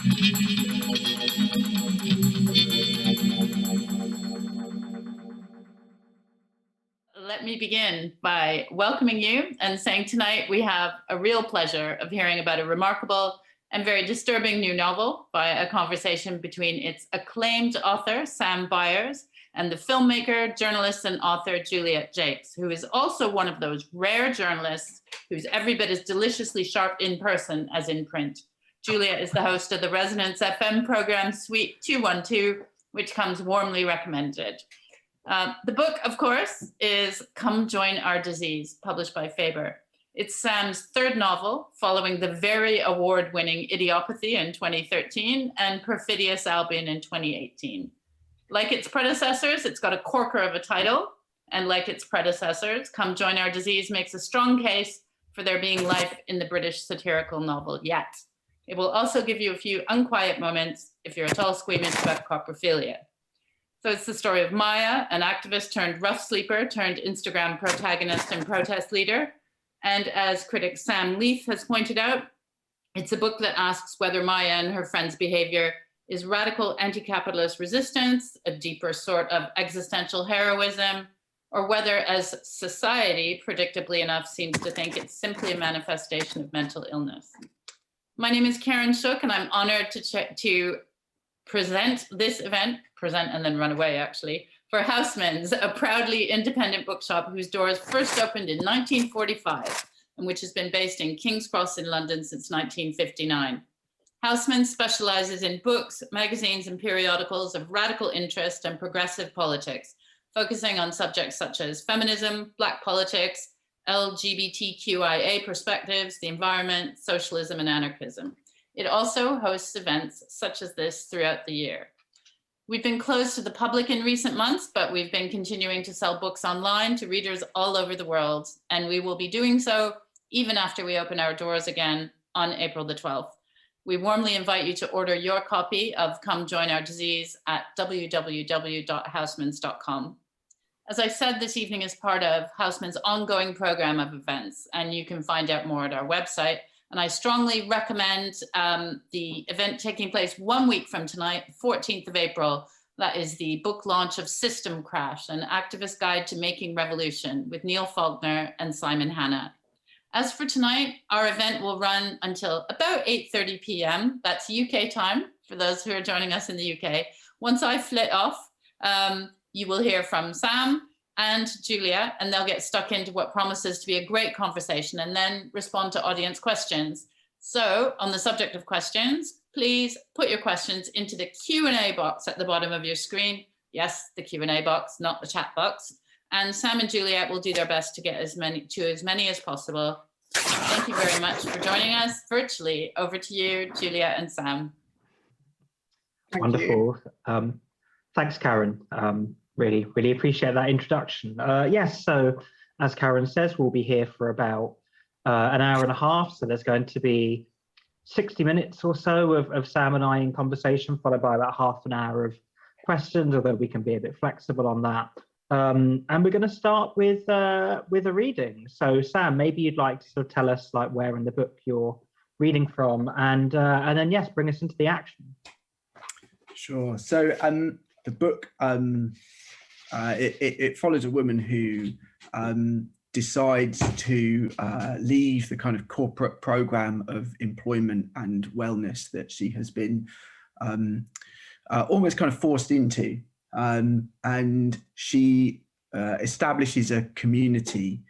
Let me begin by welcoming you and saying tonight we have a real pleasure of hearing about a remarkable and very disturbing new novel by a conversation between its acclaimed author, Sam Byers, and the filmmaker, journalist, and author, Juliet Jacques, who is also one of those rare journalists who's every bit as deliciously sharp in person as in print. Juliet is the host of the Resonance FM program, Suite 212, which comes warmly recommended. The book, of course, is Come Join Our Disease, published by Faber. It's Sam's third novel, following the very award-winning Idiopathy in 2013 and Perfidious Albion in 2018. Like its predecessors, it's got a corker of a title, and like its predecessors, Come Join Our Disease makes a strong case for there being life in the British satirical novel yet. It will also give you a few unquiet moments if you're at all squeamish about coprophilia. So it's the story of Maya, an activist turned rough sleeper, turned Instagram protagonist and protest leader. And as critic Sam Leith has pointed out, it's a book that asks whether Maya and her friends' behavior is radical anti-capitalist resistance, a deeper sort of existential heroism, or whether, as society, predictably enough, seems to think it's simply a manifestation of mental illness. My name is Karen Shook, and I'm honored to present this event, present and then run away actually, for Housmans, a proudly independent bookshop whose doors first opened in 1945 and which has been based in King's Cross in London since 1959. Housmans specializes in books, magazines, and periodicals of radical interest and progressive politics, focusing on subjects such as feminism, Black politics, LGBTQIA perspectives, the environment, socialism, and anarchism. It also hosts events such as this throughout the year. We've been closed to the public in recent months, but we've been continuing to sell books online to readers all over the world, and we will be doing so even after we open our doors again on April the 12th. We warmly invite you to order your copy of Come Join Our Disease at www.housmans.com. As I said, this evening is part of Housmans' ongoing program of events, and you can find out more at our website. And I strongly recommend the event taking place 1 week from tonight, 14th of April. That is the book launch of System Crash, an activist guide to making revolution with Neil Faulkner and Simon Hanna. As for tonight, our event will run until about 8:30 p.m. That's UK time for those who are joining us in the UK. Once I flit off, you will hear from Sam and Julia, and they'll get stuck into what promises to be a great conversation and then respond to audience questions. So on the subject of questions, please put your questions into the Q&A box at the bottom of your screen. Yes, the Q&A box, not the chat box. And Sam and Juliet will do their best to get as many as possible. Thank you very much for joining us virtually. Over to you, Juliet and Sam. Wonderful. Thanks, Karen. Really appreciate that introduction. Yes, so as Karen says, we'll be here for about an hour and a half. So there's going to be 60 minutes or so of Sam and I in conversation, followed by about half an hour of questions, although we can be a bit flexible on that. And we're going to start with a reading. So Sam, maybe you'd like to sort of tell us like where in the book you're reading from, and then yes, bring us into the action. Sure. So the book it follows a woman who decides to leave the kind of corporate program of employment and wellness that she has been almost kind of forced into. And she establishes a community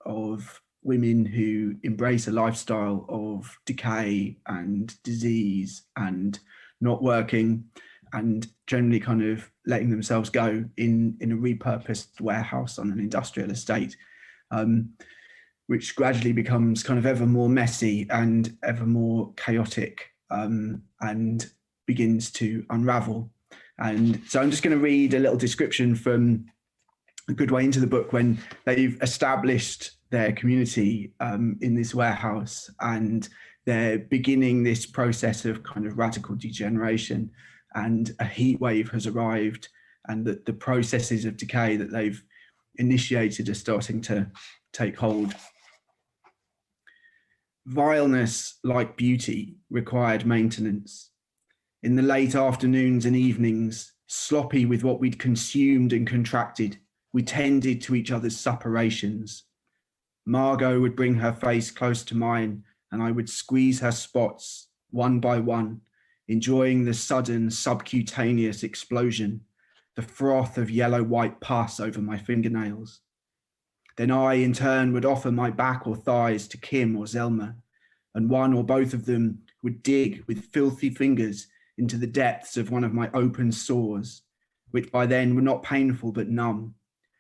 of women who embrace a lifestyle of decay and disease and not working and generally kind of letting themselves go in a repurposed warehouse on an industrial estate, which gradually becomes kind of ever more messy and ever more chaotic, and begins to unravel. And so I'm just going to read a little description from a good way into the book when they've established their community in this warehouse, and they're beginning this process of kind of radical degeneration, and a heat wave has arrived, and that the processes of decay that they've initiated are starting to take hold. Vileness, like beauty, required maintenance. In the late afternoons and evenings, sloppy with what we'd consumed and contracted, we tended to each other's suppurations. Margot would bring her face close to mine, and I would squeeze her spots one by one, enjoying the sudden subcutaneous explosion, the froth of yellow-white pus over my fingernails. Then I, in turn, would offer my back or thighs to Kim or Zelma, and one or both of them would dig with filthy fingers into the depths of one of my open sores, which by then were not painful but numb,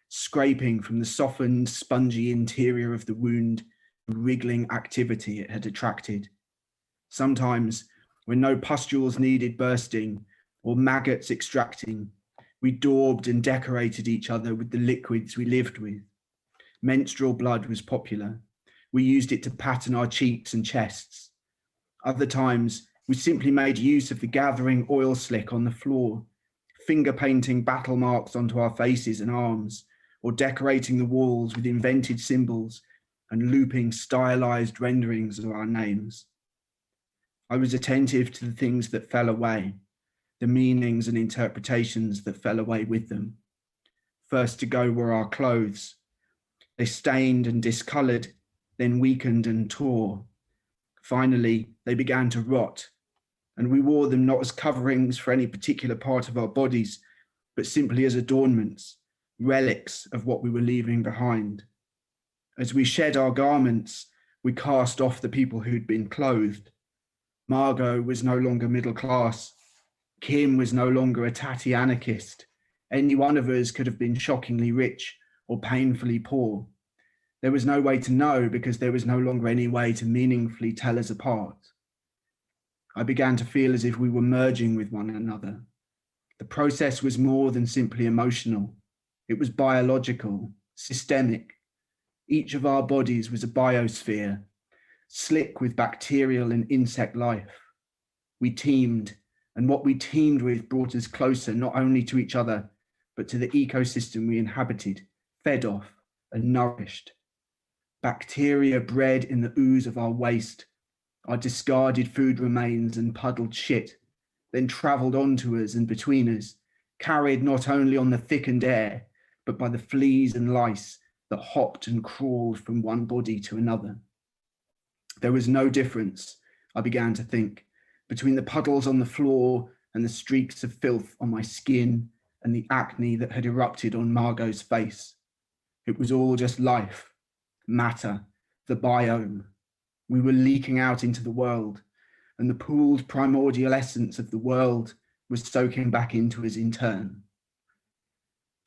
scraping from the softened, spongy interior of the wound the wriggling activity it had attracted. Sometimes, when no pustules needed bursting or maggots extracting, we daubed and decorated each other with the liquids we lived with. Menstrual blood was popular. We used it to pattern our cheeks and chests. Other times, we simply made use of the gathering oil slick on the floor, finger painting battle marks onto our faces and arms, or decorating the walls with invented symbols and looping stylized renderings of our names. I was attentive to the things that fell away, the meanings and interpretations that fell away with them. First to go were our clothes. They stained and discolored, then weakened and tore. Finally, they began to rot, and we wore them not as coverings for any particular part of our bodies, but simply as adornments, relics of what we were leaving behind. As we shed our garments, we cast off the people who'd been clothed. Margot was no longer middle class. Kim was no longer a tatty anarchist. Any one of us could have been shockingly rich or painfully poor. There was no way to know because there was no longer any way to meaningfully tell us apart. I began to feel as if we were merging with one another. The process was more than simply emotional. It was biological, systemic. Each of our bodies was a biosphere, slick with bacterial and insect life. We teemed, and what we teemed with brought us closer not only to each other, but to the ecosystem we inhabited, fed off and nourished. Bacteria bred in the ooze of our waste, our discarded food remains and puddled shit, then travelled onto us and between us, carried not only on the thickened air, but by the fleas and lice that hopped and crawled from one body to another. There was no difference, I began to think, between the puddles on the floor and the streaks of filth on my skin and the acne that had erupted on Margot's face. It was all just life, matter, the biome. We were leaking out into the world, and the pooled primordial essence of the world was soaking back into us in turn.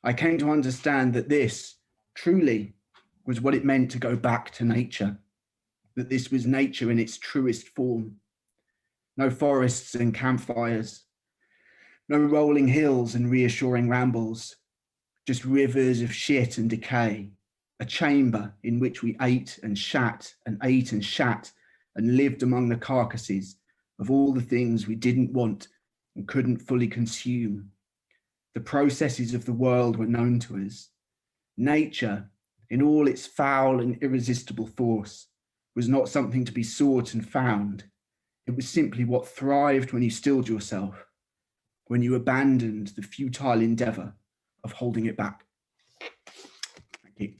I came to understand that this, truly, was what it meant to go back to nature, that this was nature in its truest form. No forests and campfires, no rolling hills and reassuring rambles, just rivers of shit and decay, a chamber in which we ate and shat and ate and shat and lived among the carcasses of all the things we didn't want and couldn't fully consume. The processes of the world were known to us. Nature, in all its foul and irresistible force, was not something to be sought and found. It was simply what thrived when you stilled yourself, when you abandoned the futile endeavor of holding it back. Thank you.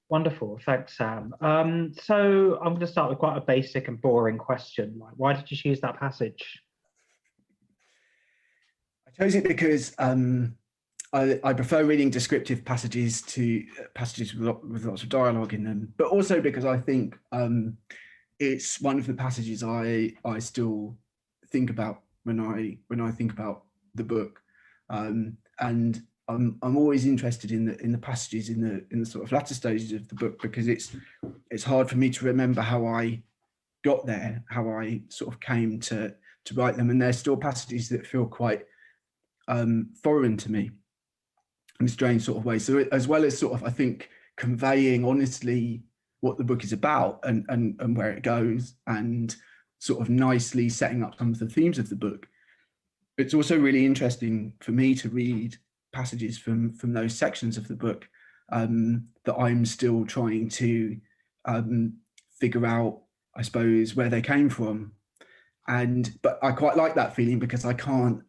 Wonderful, thanks, Sam. So I'm going to start with quite a basic and boring question. Like, why did you choose that passage? I chose it because I prefer reading descriptive passages to passages with lots of dialogue in them, but also because I think it's one of the passages I still think about when I think about the book, and I'm always interested in the passages in the sort of latter stages of the book, because it's hard for me to remember how I got there, how I sort of came to write them, and there's still passages that feel quite foreign to me in a strange sort of way. So as well as sort of, I think, conveying honestly what the book is about and where it goes, and sort of nicely setting up some of the themes of the book, it's also really interesting for me to read passages from those sections of the book that I'm still trying to figure out, I suppose, where they came from. But I quite like that feeling because I can't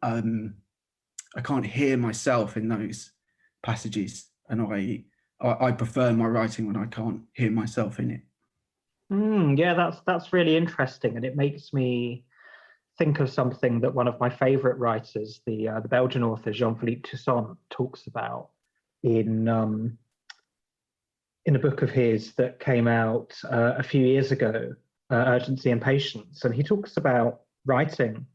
hear myself in those passages, and I prefer my writing when I can't hear myself in it. Yeah, that's really interesting, and it makes me think of something that one of my favorite writers, the Belgian author Jean-Philippe Toussaint, talks about in a book of his that came out a few years ago, Urgency and Patience. And he talks about writing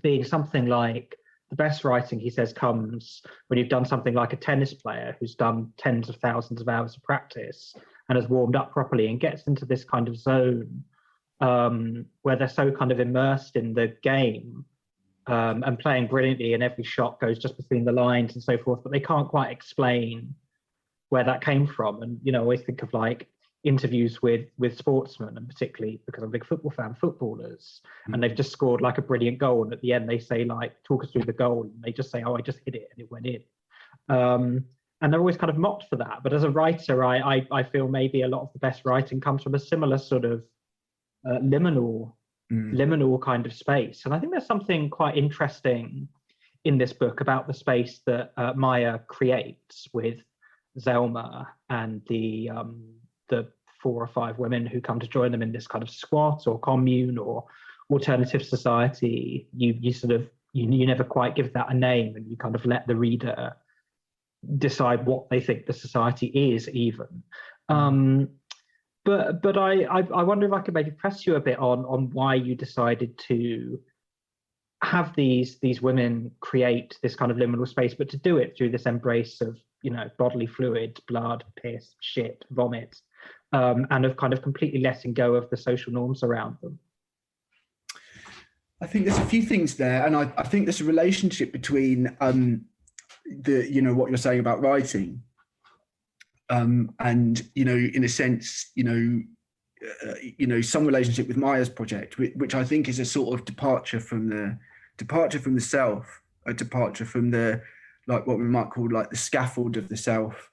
being something like, the best writing, he says, comes when you've done something like a tennis player who's done tens of thousands of hours of practice and has warmed up properly and gets into this kind of zone where they're so kind of immersed in the game and playing brilliantly, and every shot goes just between the lines and so forth, but they can't quite explain where that came from. And, you know, I always think of like interviews with sportsmen, and particularly because I'm a big football fan, footballers, and they've just scored like a brilliant goal, and at the end they say, like, talk us through the goal, and they just say, oh, I just hit it and it went in. And they're always kind of mocked for that. But as a writer, I feel maybe a lot of the best writing comes from a similar sort of liminal kind of space. And I think there's something quite interesting in this book about the space that Maya creates with Zelma and the 4 or 5 women who come to join them in this kind of squat or commune or alternative society. You sort of, you never quite give that a name, and you kind of let the reader decide what they think the society is, even. But I wonder if I could maybe press you a bit on why you decided to have these women create this kind of liminal space, but to do it through this embrace of, you know, bodily fluid, blood, piss, shit, vomit, and of kind of completely letting go of the social norms around them. I think there's a few things there, and I think there's a relationship between you know, what you're saying about writing, and, you know, in a sense, you know, some relationship with Maya's project, which I think is a sort of departure from the self, a departure from the, like, what we might call like the scaffold of the self,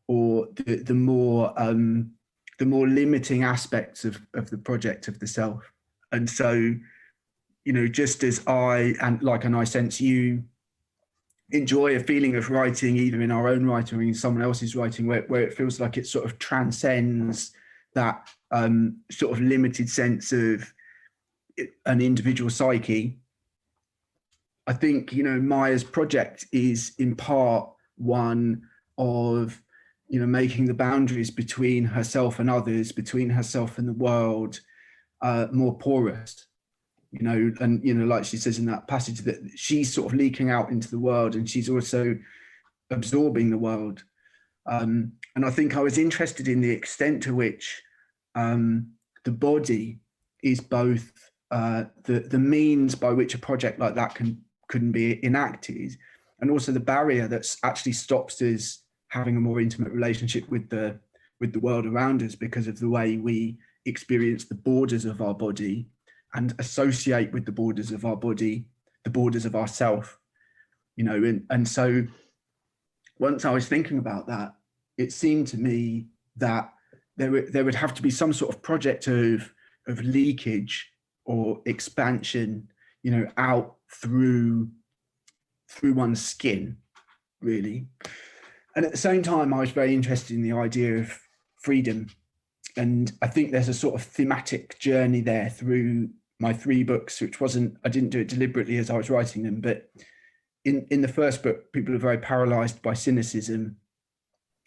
or the more limiting aspects of the project of the self. And so, you know, just as I sense you enjoy a feeling of writing, either in our own writing or in someone else's writing, where it feels like it sort of transcends that sort of limited sense of an individual psyche. I think, you know, Maya's project is in part one of, you know, making the boundaries between herself and others, between herself and the world, more porous. You know, and, you know, like she says in that passage, that she's sort of leaking out into the world, and she's also absorbing the world. And I think I was interested in the extent to which the body is both the means by which a project like that couldn't be enacted, and also the barrier that actually stops us having a more intimate relationship with the world around us, because of the way we experience the borders of our body and associate with the borders of our body, the borders of ourself, you know. And so once I was thinking about that, it seemed to me that there would have to be some sort of project of leakage or expansion, you know, out through one's skin, really. And at the same time, I was very interested in the idea of freedom. And I think there's a sort of thematic journey there through my 3 books, which I didn't do it deliberately as I was writing them, but in the first book, people are very paralyzed by cynicism,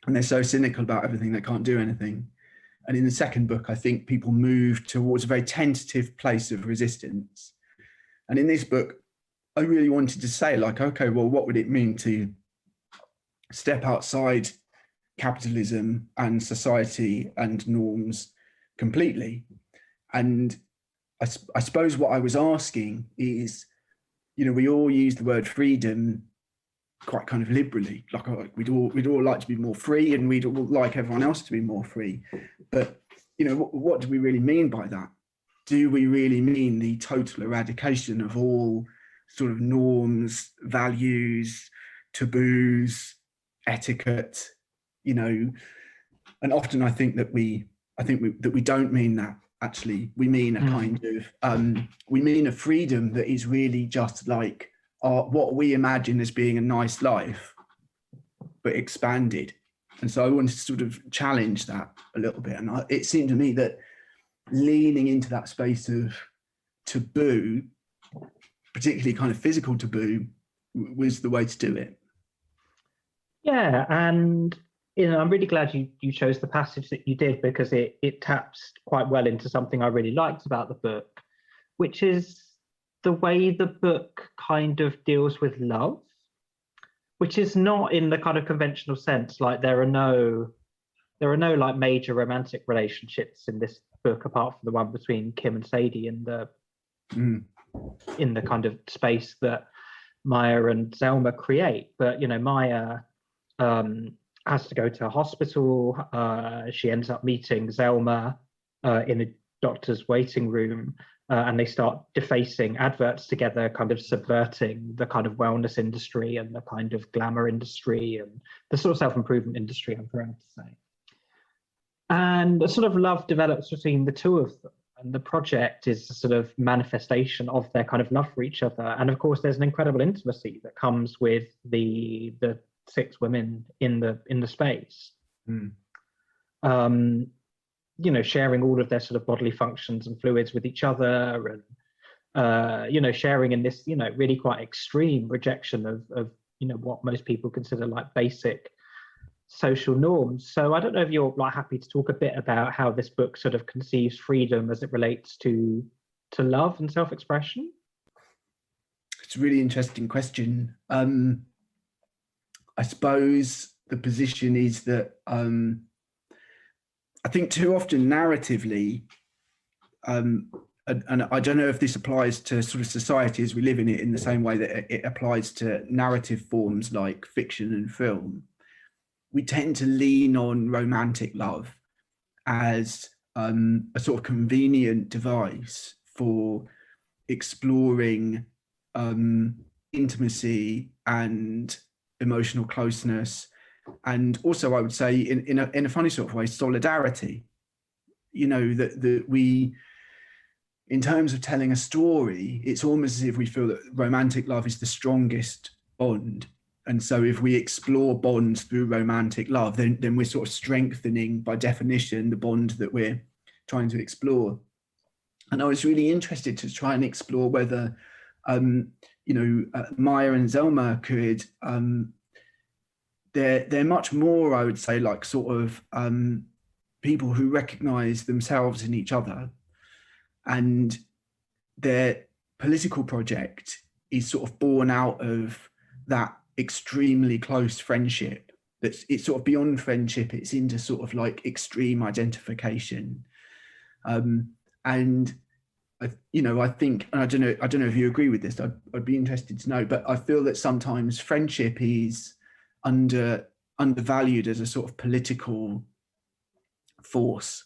and they're so cynical about everything they can't do anything. And in the second book, I think people move towards a very tentative place of resistance. And in this book, I really wanted to say, like, okay, well, what would it mean to step outside capitalism and society and norms completely? And I suppose what I was asking is, you know, we all use the word freedom quite kind of liberally, like we'd all like to be more free, and we'd all like everyone else to be more free. But, you know, what do we really mean by that? Do we really mean the total eradication of all sort of norms, values, taboos, etiquette, you know? And often I think that we I think that we don't mean that. Actually, we mean a kind of we mean a freedom that is really just like what we imagine as being a nice life, but expanded. And so I wanted to sort of challenge that a little bit. And it seemed to me that leaning into that space of taboo, particularly kind of physical taboo, was the way to do it. Yeah, and I'm really glad you chose the passage that you did, because it taps quite well into something I really liked about the book, which is the way the book kind of deals with love, which is not in the kind of conventional sense. Like there are no like major romantic relationships in this book apart from the one between Kim and Sadie in the kind of space that Maya and Zelma create. But Maya has to go to a hospital. She ends up meeting Zelma in a doctor's waiting room, and they start defacing adverts together, kind of subverting the kind of wellness industry and the kind of glamour industry and the sort of self-improvement industry, I'm proud to say. And a sort of love develops between the two of them. And the project is a sort of manifestation of their kind of love for each other. And of course, there's an incredible intimacy that comes with the 6 women in the space. Sharing all of their sort of bodily functions and fluids with each other, and sharing in this really quite extreme rejection of what most people consider like basic social norms. So I don't know if you're like happy to talk a bit about how this book sort of conceives freedom as it relates to love and self-expression. It's a really interesting question. I suppose the position is that I think too often narratively, and I don't know if this applies to sort of society as we live in it in the same way that it applies to narrative forms like fiction and film, we tend to lean on romantic love as a sort of convenient device for exploring intimacy and emotional closeness, and also I would say in a funny sort of way, solidarity. That we, in terms of telling a story, it's almost as if we feel that romantic love is the strongest bond. And so if we explore bonds through romantic love, then we're sort of strengthening, by definition, the bond that we're trying to explore. And I was really interested to try and explore whether, Maya and Zelma could, they're much more, I would say, like sort of people who recognize themselves in each other. And their political project is sort of born out of that extremely close friendship. It's sort of beyond friendship, it's into sort of like extreme identification. And I think, and I don't know if you agree with this, I'd be interested to know, but I feel that sometimes friendship is undervalued as a sort of political force,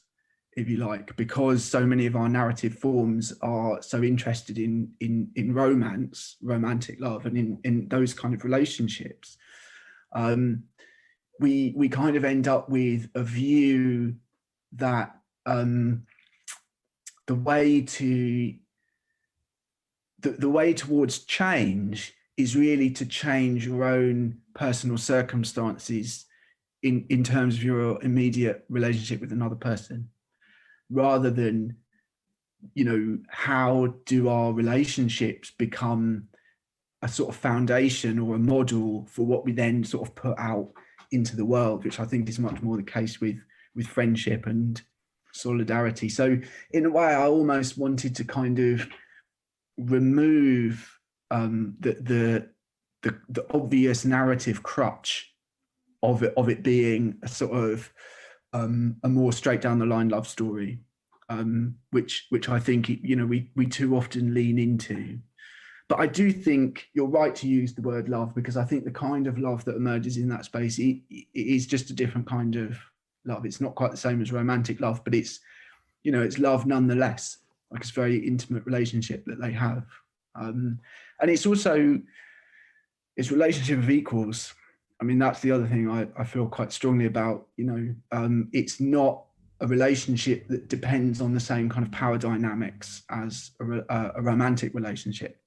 if you like, because so many of our narrative forms are so interested in romance, romantic love, and in those kind of relationships. We kind of end up with a view that the way towards change is really to change your own personal circumstances in terms of your immediate relationship with another person, rather than, how do our relationships become a sort of foundation or a model for what we then sort of put out into the world, which I think is much more the case with friendship and solidarity. So in a way, I almost wanted to kind of remove the obvious narrative crutch of it being a sort of a more straight down the line love story, which I think we too often lean into. But I do think you're right to use the word love, because I think the kind of love that emerges in that space it is just a different kind of love. It's not quite the same as romantic love, but it's love nonetheless. Like, it's a very intimate relationship that they have, and it's relationship of equals. I mean, that's the other thing I feel quite strongly about. It's not a relationship that depends on the same kind of power dynamics as a romantic relationship.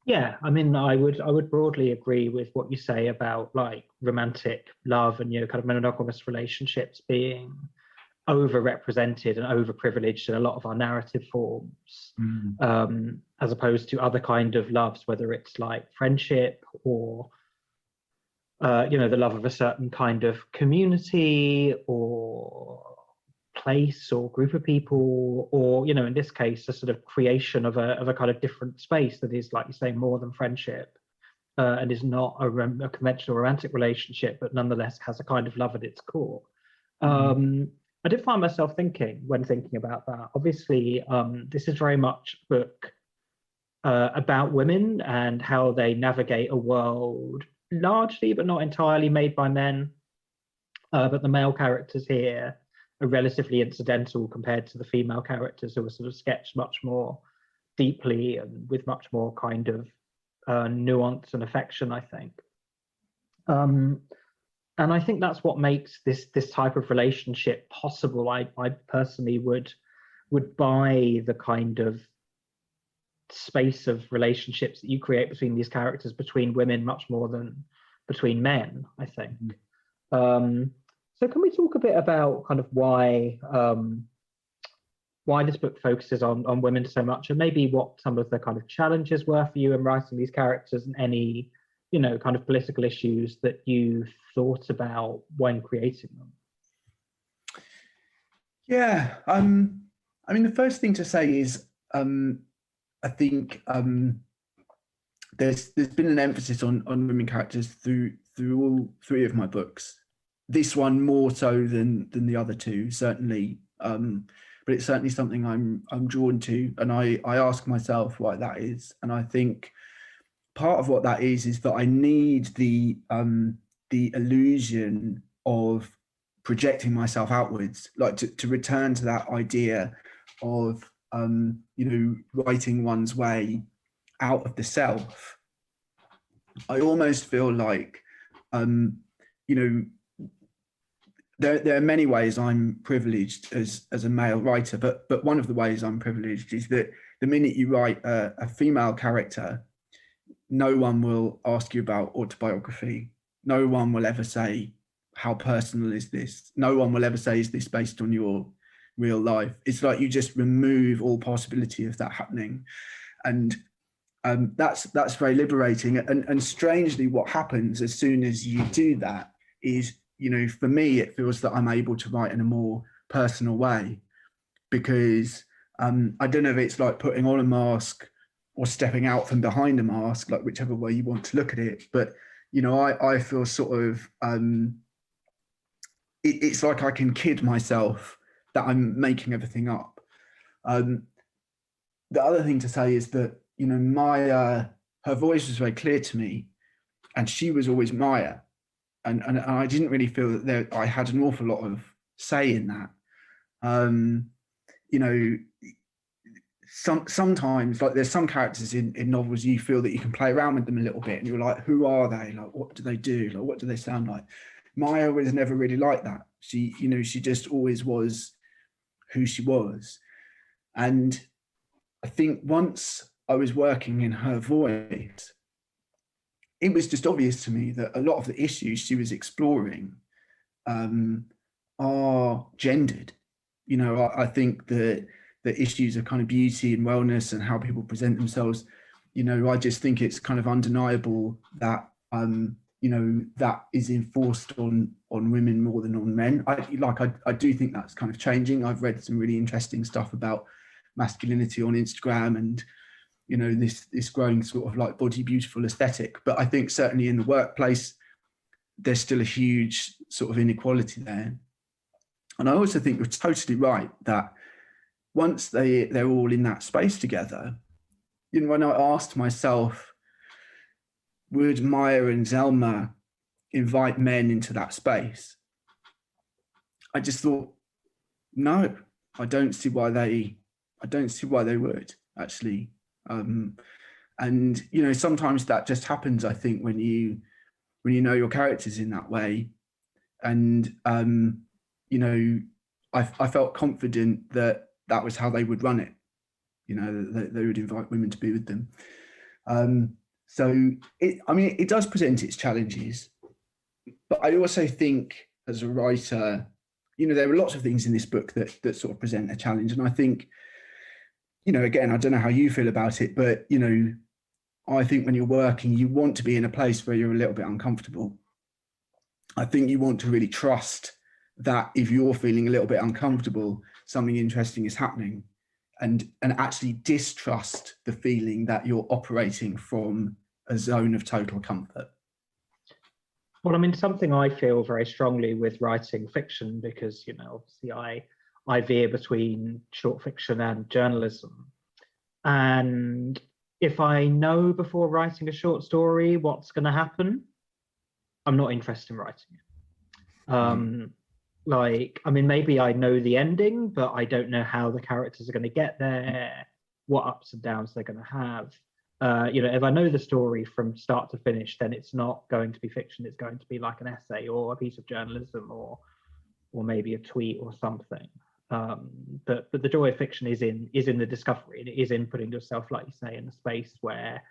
Yeah, I mean, I would broadly agree with what you say about like romantic love and, you know, kind of monogamous relationships being overrepresented and overprivileged in a lot of our narrative forms, as opposed to other kind of loves, whether it's like friendship or you know, the love of a certain kind of community or place or group of people, or, you know, in this case, a sort of creation of a kind of different space that is, like you say, more than friendship, and is not a conventional romantic relationship, but nonetheless has a kind of love at its core. I did find myself thinking, when thinking about that, obviously, this is very much a book about women and how they navigate a world largely, but not entirely, made by men. But the male characters here are relatively incidental compared to the female characters, who are sort of sketched much more deeply and with much more kind of nuance and affection, I think. And I think that's what makes this type of relationship possible. I personally would buy the kind of space of relationships that you create between these characters, between women, much more than between men, I think. So can we talk a bit about kind of why this book focuses on women so much, and maybe what some of the kind of challenges were for you in writing these characters, and any, you know, kind of political issues that you thought about when creating them? Yeah, I mean, the first thing to say is I think there's been an emphasis on women characters through all three of my books. This one more so than the other two, certainly. But it's certainly something I'm drawn to, and I ask myself why that is. And I think part of what that is that I need the illusion of projecting myself outwards, like to return to that idea of you know, writing one's way out of the self. I almost feel like you know, there are many ways I'm privileged as a male writer, but one of the ways I'm privileged is that the minute you write a female character, no one will ask you about autobiography. No one will ever say, how personal is this? No one will ever say, is this based on your real life? It's like you just remove all possibility of that happening. And that's very liberating. And strangely, what happens as soon as you do that is, you know, for me, it feels that I'm able to write in a more personal way, because I don't know if it's like putting on a mask or stepping out from behind a mask, like whichever way you want to look at it. But, you know, I feel sort of, it's like I can kid myself that I'm making everything up. The other thing to say is that, you know, Maya, her voice was very clear to me, and she was always Maya. And I didn't really feel that I had an awful lot of say in that. You know, sometimes, like, there's some characters in novels you feel that you can play around with them a little bit, and you're like, who are they? Like, what do they do? Like, what do they sound like? Maya was never really like that. She, you know, she just always was who she was. And I think once I was working in her voice, it was just obvious to me that a lot of the issues she was exploring are gendered. You know, I think that the issues of kind of beauty and wellness and how people present themselves, you know, I just think it's kind of undeniable that, you know, that is enforced on women more than on men. I do think that's kind of changing. I've read some really interesting stuff about masculinity on Instagram, and, you know, this growing sort of like body beautiful aesthetic. But I think certainly in the workplace, there's still a huge sort of inequality there. And I also think you're totally right that once they're all in that space together, you know, when I asked myself, would Maya and Zelma invite men into that space? I just thought, no, I don't see why they would, actually. And, you know, sometimes that just happens, I think, when you know your characters in that way. And you know, I felt confident that that was how they would run it. You know, that they would invite women to be with them. So it does present its challenges, but I also think as a writer, you know, there are lots of things in this book that sort of present a challenge. And I think, you know, again, I don't know how you feel about it, but, you know, I think when you're working, you want to be in a place where you're a little bit uncomfortable. I think you want to really trust that if you're feeling a little bit uncomfortable, something interesting is happening, and actually distrust the feeling that you're operating from a zone of total comfort. Well, I mean, something I feel very strongly with writing fiction, because, you know, obviously I veer between short fiction and journalism. And if I know before writing a short story what's going to happen, I'm not interested in writing it. Like, I mean, maybe I know the ending, but I don't know how the characters are going to get there, what ups and downs they're going to have. You know, if I know the story from start to finish, then it's not going to be fiction. It's going to be like an essay or a piece of journalism or maybe a tweet or something. But the joy of fiction is in the discovery, and it is in putting yourself, like you say, in a space where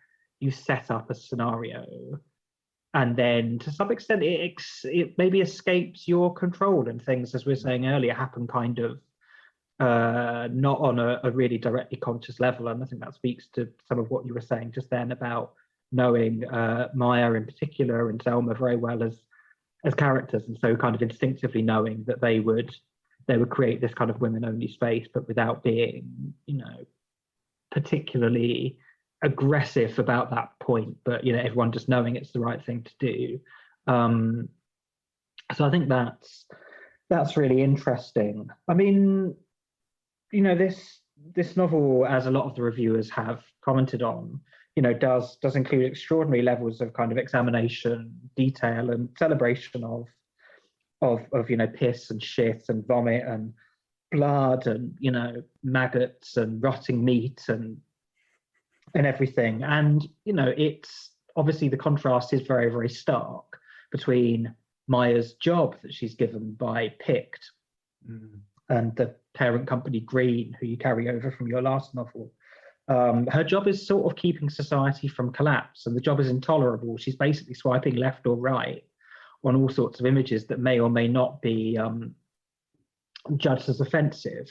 you set up a scenario, and then to some extent it maybe escapes your control, and things, as we were saying earlier, happen kind of not on a really directly conscious level. And I think that speaks to some of what you were saying just then about knowing Maya in particular and Selma very well as characters, and so kind of instinctively knowing that they would create this kind of women-only space, but without being, you know, particularly aggressive about that point, but, you know, everyone just knowing it's the right thing to do. So I think that's really interesting. I mean, you know, this novel, as a lot of the reviewers have commented on, you know, does include extraordinary levels of kind of examination, detail, and celebration of you know, piss and shit and vomit and blood and, you know, maggots and rotting meat and everything. And, you know, it's obviously the contrast is very, very stark between Maya's job that she's given by Pict and the parent company Green, who you carry over from your last novel. Her job is sort of keeping society from collapse, and the job is intolerable. She's basically swiping left or right on all sorts of images that may or may not be judged as offensive.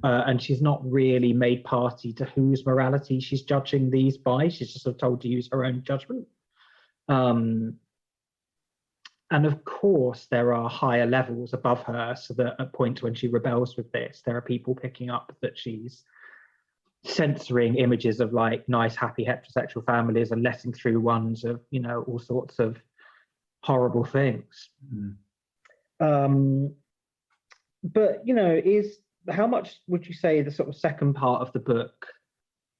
And she's not really made party to whose morality she's judging these by. She's just sort of told to use her own judgment. And of course, there are higher levels above her, so that at points when she rebels with this, there are people picking up that she's censoring images of like nice, happy heterosexual families and letting through ones of, you know, all sorts of horrible things. But, you know, how much would you say the sort of second part of the book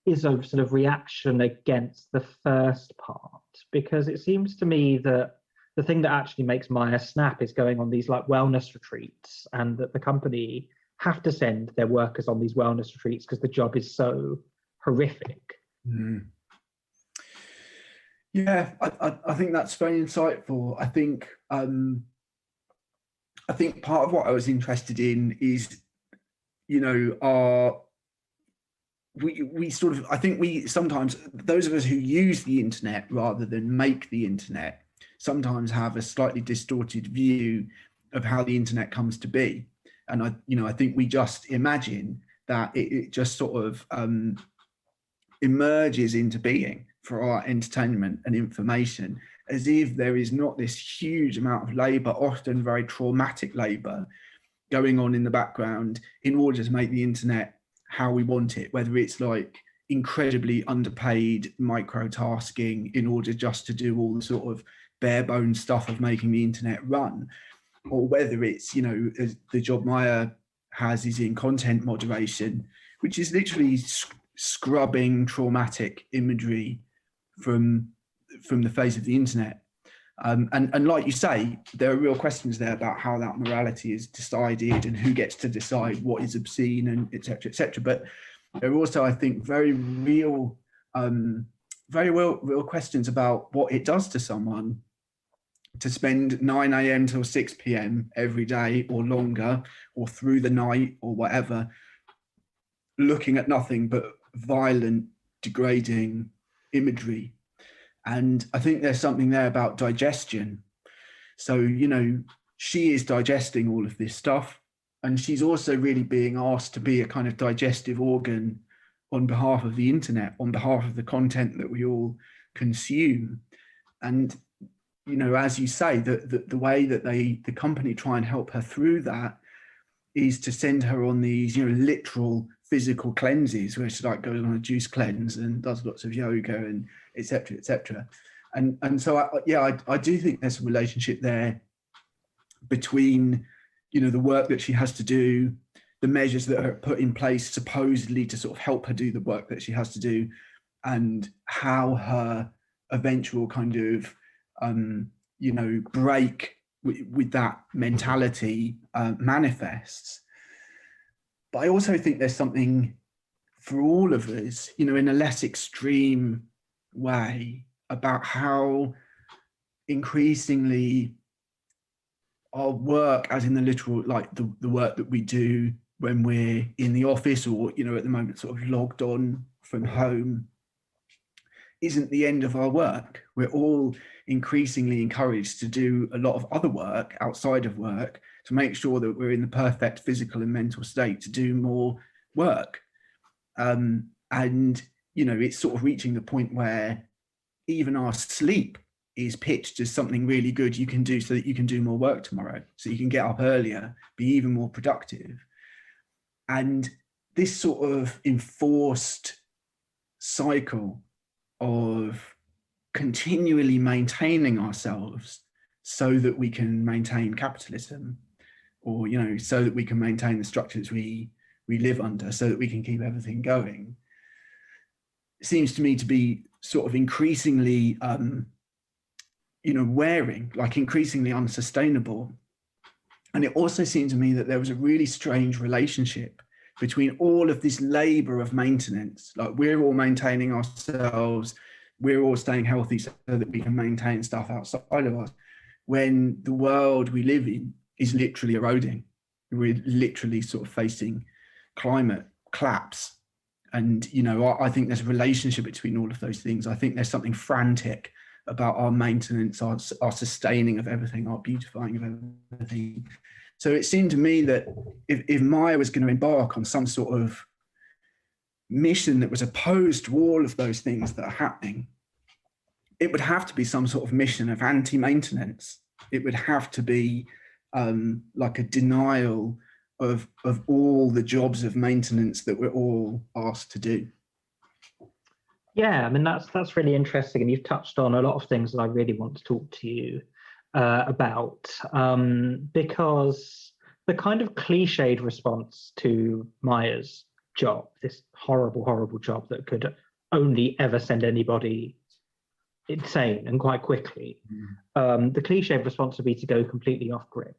is a sort of reaction against the first part? Because it seems to me that the thing that actually makes Maya snap is going on these like wellness retreats, and that the company have to send their workers on these wellness retreats because the job is so horrific. Yeah, I think that's very insightful. I think part of what I was interested in is, you know, we sort of, I think we sometimes, those of us who use the internet rather than make the internet, sometimes have a slightly distorted view of how the internet comes to be. And I think we just imagine that it just sort of emerges into being for our entertainment and information, as if there is not this huge amount of labor, often very traumatic labor, going on in the background in order to make the internet how we want it, whether it's like incredibly underpaid micro-tasking in order just to do all the sort of bare bones stuff of making the internet run, or whether it's, you know, the job Maya has is in content moderation, which is literally scrubbing traumatic imagery from the face of the internet. And like you say, there are real questions there about how that morality is decided and who gets to decide what is obscene, and et cetera, et cetera. But there are also, I think, very real questions about what it does to someone to spend 9 a.m. till 6 p.m. every day or longer, or through the night or whatever, looking at nothing but violent, degrading imagery. And I think there's something there about digestion. So, you know, she is digesting all of this stuff, and she's also really being asked to be a kind of digestive organ on behalf of the internet, on behalf of the content that we all consume. And, you know, as you say, the way that the company try and help her through that is to send her on these, you know, literal physical cleanses, where she like goes on a juice cleanse and does lots of yoga and et cetera, et cetera. And so, I do think there's a relationship there between, you know, the work that she has to do, the measures that are put in place supposedly to sort of help her do the work that she has to do, and how her eventual kind of, you know, break with that mentality manifests. But I also think there's something for all of us, you know, in a less extreme way, about how increasingly our work, as in the literal, like the work that we do when we're in the office, or, you know, at the moment sort of logged on from home, isn't the end of our work. We're all increasingly encouraged to do a lot of other work outside of work to make sure that we're in the perfect physical and mental state to do more work. And, you know, it's sort of reaching the point where even our sleep is pitched as something really good you can do so that you can do more work tomorrow, so you can get up earlier, be even more productive. And this sort of enforced cycle of continually maintaining ourselves so that we can maintain capitalism, or, you know, so that we can maintain the structures we live under, so that we can keep everything going, seems to me to be sort of increasingly, you know, wearing, like increasingly unsustainable. And it also seemed to me that there was a really strange relationship between all of this labor of maintenance, like we're all maintaining ourselves, we're all staying healthy so that we can maintain stuff outside of us, when the world we live in is literally eroding. We're literally sort of facing climate collapse. And, you know, I think there's a relationship between all of those things. I think there's something frantic about our maintenance, our sustaining of everything, our beautifying of everything. So it seemed to me that if Maya was going to embark on some sort of mission that was opposed to all of those things that are happening, it would have to be some sort of mission of anti-maintenance. It would have to be like a denial of all the jobs of maintenance that we're all asked to do. Yeah, I mean, that's really interesting, and you've touched on a lot of things that I really want to talk to you about, because the kind of cliched response to Maya's job, this horrible, horrible job that could only ever send anybody insane and quite quickly, the cliched response would be to go completely off grid.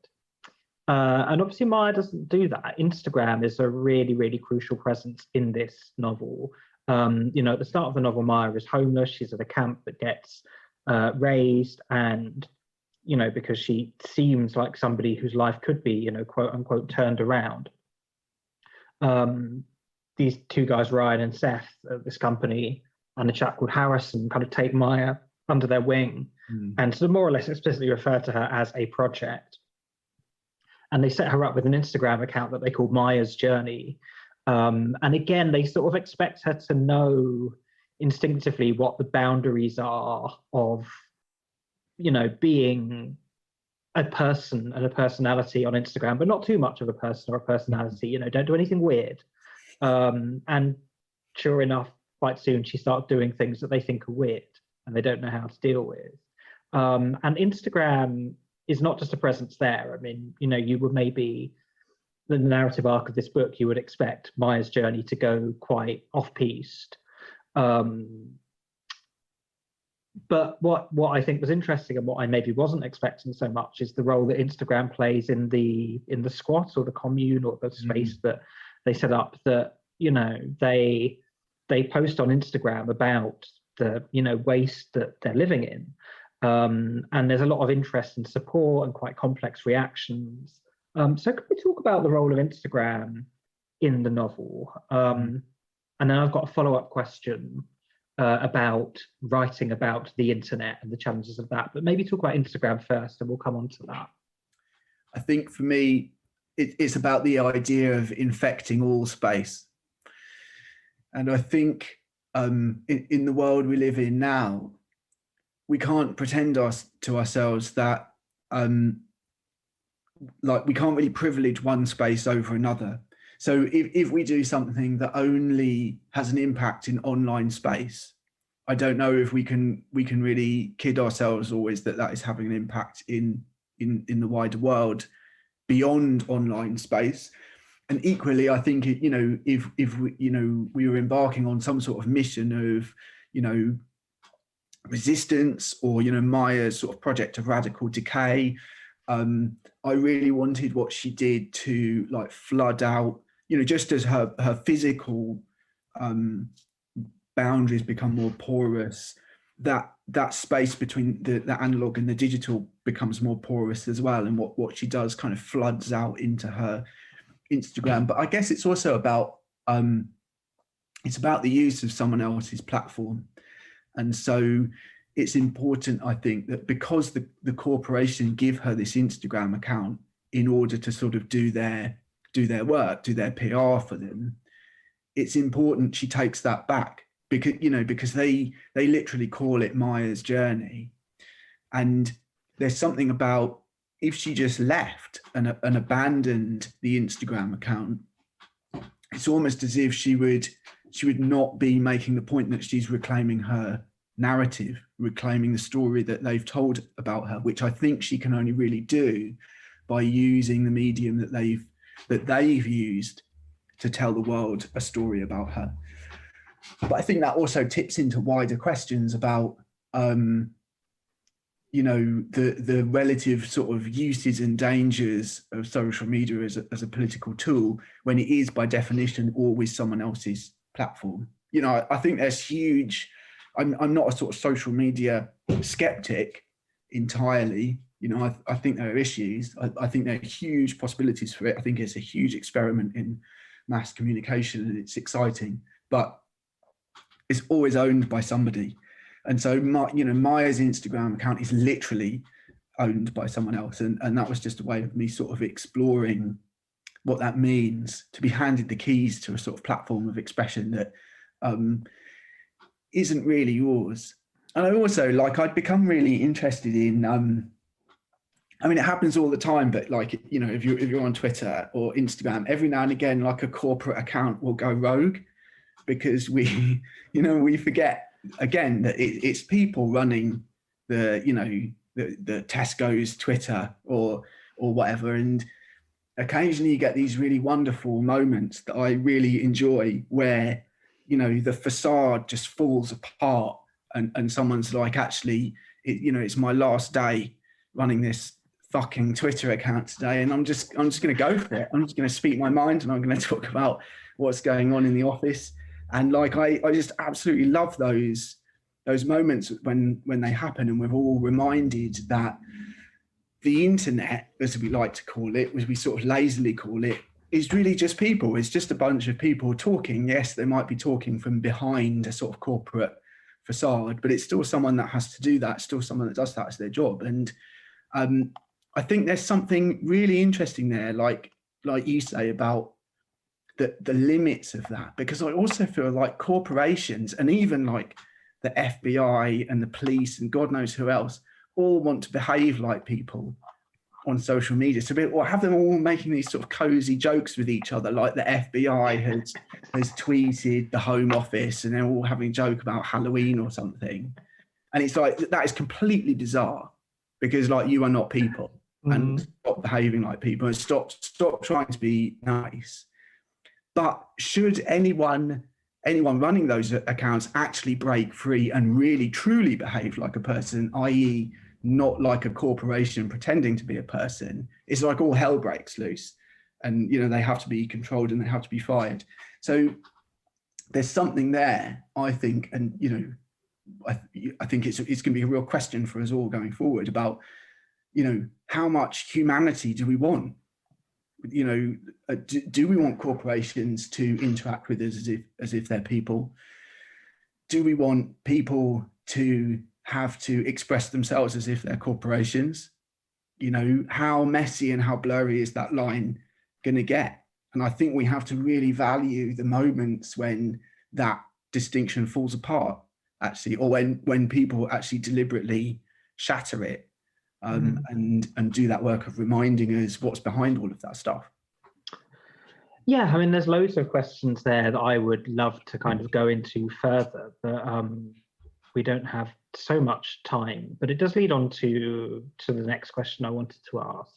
And obviously Maya doesn't do that. Instagram is a really, really crucial presence in this novel. You know, at the start of the novel, Maya is homeless. She's at a camp that gets raised, and, you know, because she seems like somebody whose life could be, you know, quote unquote, turned around. These two guys, Ryan and Seth, at this company, and a chap called Harrison, kind of take Maya under their wing and sort of more or less explicitly refer to her as a project. And they set her up with an Instagram account that they called Maya's Journey. And again, they sort of expect her to know instinctively what the boundaries are of, you know, being a person and a personality on Instagram, but not too much of a person or a personality. You know, don't do anything weird. And sure enough, quite soon she starts doing things that they think are weird and they don't know how to deal with. And Instagram is not just a presence there. I mean, you know, you would maybe, the narrative arc of this book, you would expect Maya's journey to go quite off-piste. But what I think was interesting, and what I maybe wasn't expecting so much, is the role that Instagram plays in the squat or the commune or the space that they set up. That, you know, they post on Instagram about the, you know, waste that they're living in. And there's a lot of interest and support and quite complex reactions. So could we talk about the role of Instagram in the novel? And then I've got a follow-up question about writing about the internet and the challenges of that. But maybe talk about Instagram first, and we'll come on to that. I think for me, it's about the idea of infecting all space. And I think in the world we live in now, we can't pretend to ourselves that like we can't really privilege one space over another. So if we do something that only has an impact in online space, I don't know if we can really kid ourselves always that is having an impact in the wider world beyond online space. And equally, I think if we were embarking on some sort of mission of resistance or Maya's sort of project of radical decay, I really wanted what she did to like flood out, just as her physical boundaries become more porous, that space between the analog and the digital becomes more porous as well. And what she does kind of floods out into her Instagram. But I guess it's also about it's about the use of someone else's platform. And so it's important, I think, that because the corporation give her this Instagram account in order to sort of do their work, do their PR for them, it's important she takes that back because they literally call it Maya's journey. And there's something about if she just left and abandoned the Instagram account, it's almost as if she would not be making the point that she's reclaiming her narrative, reclaiming the story that they've told about her, which I think she can only really do by using the medium that they've used to tell the world a story about her. But I think that also tips into wider questions about the relative sort of uses and dangers of social media as a political tool when it is by definition always someone else's platform. I think there's huge. I'm not a sort of social media skeptic entirely. I think there are issues. I think there are huge possibilities for it. I think it's a huge experiment in mass communication and it's exciting, but it's always owned by somebody. And so, Maya's Instagram account is literally owned by someone else. And that was just a way of me sort of exploring what that means to be handed the keys to a sort of platform of expression that isn't really yours. And I also, I'd become really interested in, it happens all the time, but if you're on Twitter or Instagram, every now and again, like a corporate account will go rogue because we forget again that it's people running the Tesco's Twitter or whatever. And occasionally you get these really wonderful moments that I really enjoy where, the facade just falls apart and someone's like, actually, it's my last day running this fucking Twitter account today. And I'm just going to go for it. I'm just going to speak my mind and I'm going to talk about what's going on in the office. And I just absolutely love those moments when they happen and we're all reminded that the internet, as we like to call it, as we sort of lazily call it, is really just people. It's just a bunch of people talking. Yes, they might be talking from behind a sort of corporate facade, but it's still someone that has to do that, still someone that does that as their job. And I think there's something really interesting there, like you say, about the limits of that, because I also feel like corporations and even like the FBI and the police and God knows who else all want to behave like people on social media. So or have them all making these sort of cozy jokes with each other, like the FBI has tweeted the Home Office and they're all having a joke about Halloween or something. And it's like, that is completely bizarre because you are not people and stop behaving like people and stop trying to be nice. But should anyone running those accounts actually break free and really truly behave like a person, i.e. not like a corporation pretending to be a person, it's like all hell breaks loose and, they have to be controlled and they have to be fired. So there's something there, I think, and, I think it's going to be a real question for us all going forward about, how much humanity do we want? Do we want corporations to interact with us as if they're people? Do we want people to have to express themselves as if they're corporations? How messy and how blurry is that line going to get? And I think we have to really value the moments when that distinction falls apart, actually, or when people actually deliberately shatter it, and do that work of reminding us what's behind all of that stuff. Yeah, I mean, there's loads of questions there that I would love to kind of go into further, but we don't have so much time. But it does lead on to the next question I wanted to ask,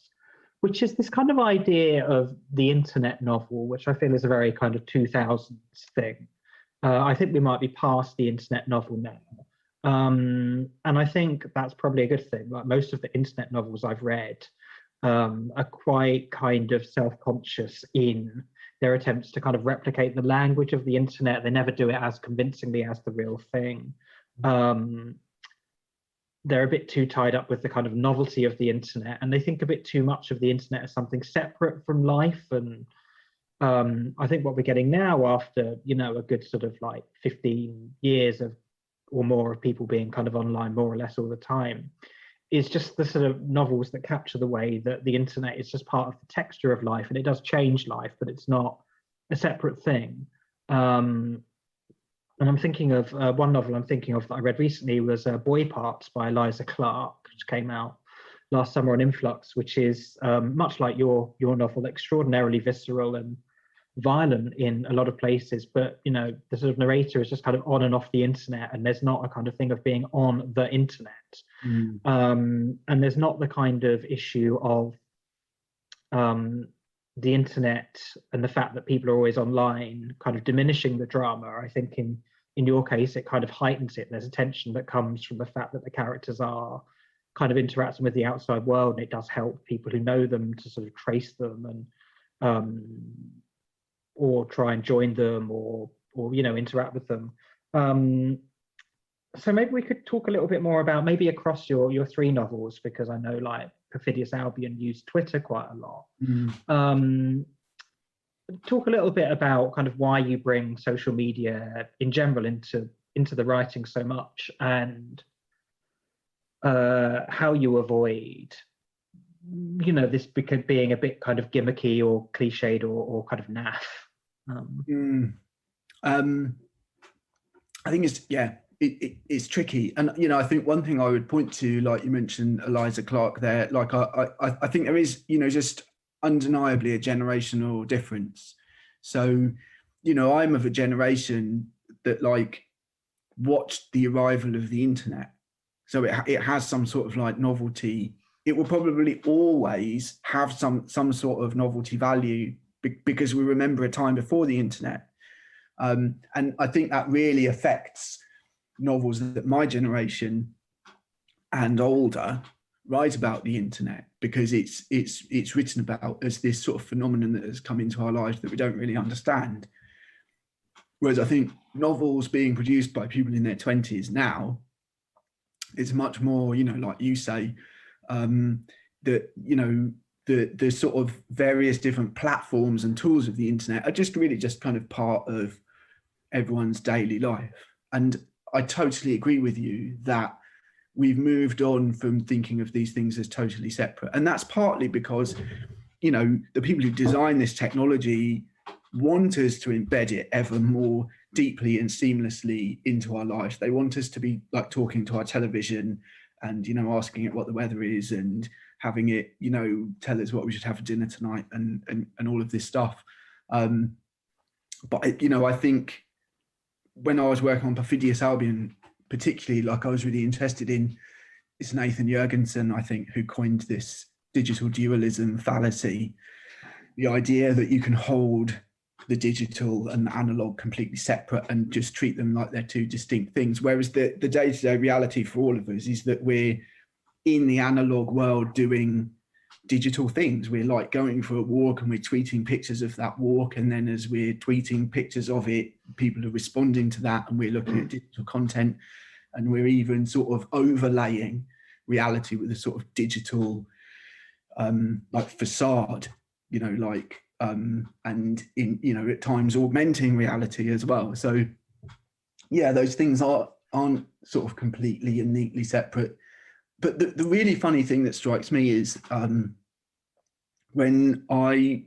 which is this kind of idea of the internet novel, which I feel is a very kind of 2000s thing. I think we might be past the internet novel now. And I think that's probably a good thing. Like most of the internet novels I've read are quite kind of self-conscious in their attempts to kind of replicate the language of the internet. They never do it as convincingly as the real thing. They're a bit too tied up with the kind of novelty of the internet, and they think a bit too much of the internet as something separate from life. And I think what we're getting now, after a good sort of like 15 years or more of people being kind of online more or less all the time, is just the sort of novels that capture the way that the internet is just part of the texture of life, and it does change life, but it's not a separate thing. And I'm thinking of one novel I'm thinking of that I read recently was Boy Parts by Eliza Clark, which came out last summer on Influx, which is much like your novel, extraordinarily visceral and violent in a lot of places, but the sort of narrator is just kind of on and off the internet, and there's not a kind of thing of being on the internet. And there's not the kind of issue of the internet and the fact that people are always online kind of diminishing the drama. I think in your case it kind of heightens it. There's a tension that comes from the fact that the characters are kind of interacting with the outside world, and it does help people who know them to sort of trace them and or try and join them or interact with them. So maybe we could talk a little bit more about maybe across your three novels, because I know like Perfidious Albion used Twitter quite a lot. Talk a little bit about kind of why you bring social media in general into the writing so much, and how you avoid this being a bit kind of gimmicky or cliched or kind of naff. I think it's tricky, and I think one thing I would point to, like you mentioned Eliza Clark there, like I think there is just undeniably a generational difference. So I'm of a generation that like watched the arrival of the internet, so it has some sort of like novelty. It will probably always have some sort of novelty value because we remember a time before the internet, and I think that really affects novels that my generation and older write about the internet, because it's written about as this sort of phenomenon that has come into our lives that we don't really understand. Whereas I think novels being produced by people in their 20s now, it's much more, like you say, that the sort of various different platforms and tools of the internet are just really just kind of part of everyone's daily life. And I totally agree with you that we've moved on from thinking of these things as totally separate. And that's partly because, the people who design this technology want us to embed it ever more deeply and seamlessly into our lives. They want us to be like talking to our television and, asking it what the weather is and having it, tell us what we should have for dinner tonight and all of this stuff. But, I think when I was working on Perfidious Albion, particularly, like I was really interested in, it's Nathan Jurgensen, I think, who coined this digital dualism fallacy, the idea that you can hold the digital and the analog completely separate and just treat them like they're two distinct things. Whereas the day-to-day reality for all of us is that we're in the analog world doing digital things. We're like going for a walk and we're tweeting pictures of that walk, and then as we're tweeting pictures of it, people are responding to that, and we're looking at digital content. and we're even sort of overlaying reality with a sort of digital like facade, you know, like and in, you know, at times augmenting reality as well. So yeah, those things aren't sort of completely and neatly separate. But the really funny thing that strikes me is when I,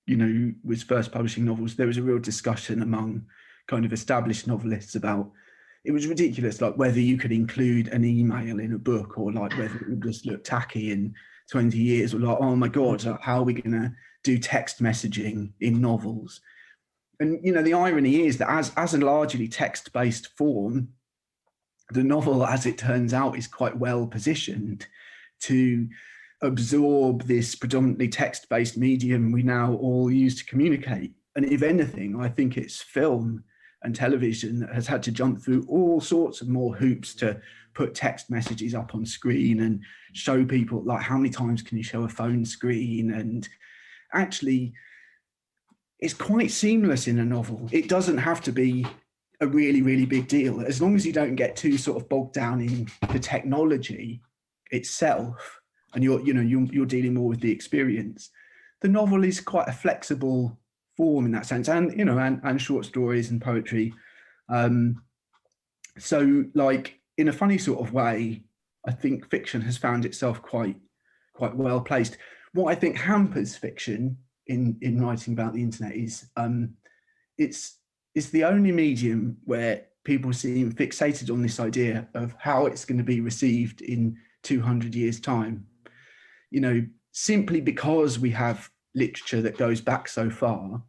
you know, was first publishing novels, there was a real discussion among kind of established novelists about, it was ridiculous, like whether you could include an email in a book or like whether it would just look tacky in 20 years, or like, oh my God, how are we going to do text messaging in novels? And, you know, the irony is that as a largely text-based form, the novel, as it turns out, is quite well positioned to absorb this predominantly text-based medium we now all use to communicate. And if anything, I think it's film and television that has had to jump through all sorts of more hoops to put text messages up on screen and show people, like, how many times can you show a phone screen? And actually, it's quite seamless in a novel. It doesn't have to be a really, really big deal. As long as you don't get too sort of bogged down in the technology itself, and you're dealing more with the experience, the novel is quite a flexible form in that sense, and, you know, and short stories and poetry. So, like, in a funny sort of way, I think fiction has found itself quite well placed. What I think hampers fiction in writing about the internet is it's the only medium where people seem fixated on this idea of how it's going to be received in 200 years' time. You know, simply because we have literature that goes back so far,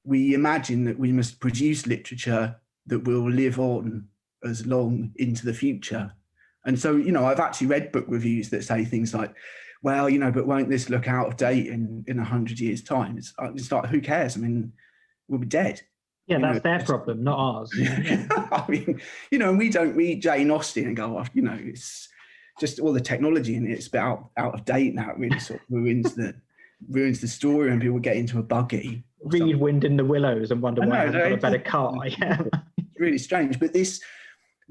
we imagine that we must produce literature that will live on as long into the future. And so, you know, I've actually read book reviews that say things like, well, you know, but won't this look out of date in 100 years' time? It's like, who cares? I mean, we'll be dead. Yeah, that's their problem, not ours. Yeah. I mean, you know, and we don't read Jane Austen and go, oh, you know, it's just all the technology in it. It's a bit out of date now. It really sort of ruins the story, and people get into a buggy. Read Wind in the Willows and wonder why I haven't got a better car. Yeah. It's really strange. But this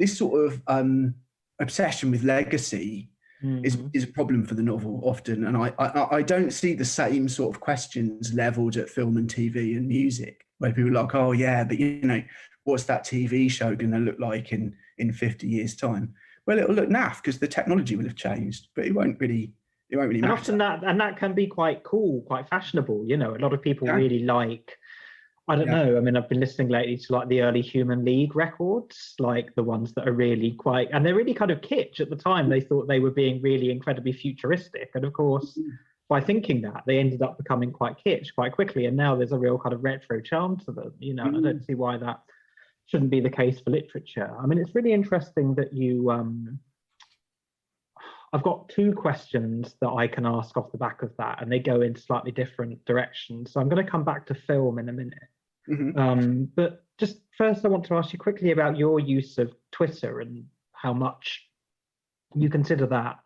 sort of obsession with legacy is a problem for the novel often. And I don't see the same sort of questions leveled at film and TV and music, where people are like, oh yeah, but, you know, what's that TV show going to look like in 50 years' time? Well, it'll look naff because the technology will have changed, but it won't really matter. And often that can be quite cool, quite fashionable. You know, a lot of people really like, I don't know. I mean, I've been listening lately to like the early Human League records, like the ones that are really quite, and they're really kind of kitsch. At the time, they thought they were being really incredibly futuristic. And of course, by thinking that, they ended up becoming quite kitsch quite quickly. And now there's a real kind of retro charm to them. You know, I don't see why that shouldn't be the case for literature. I mean, it's really interesting that you, I've got two questions that I can ask off the back of that, and they go in slightly different directions. So I'm going to come back to film in a minute. But just first, I want to ask you quickly about your use of Twitter and how much you consider that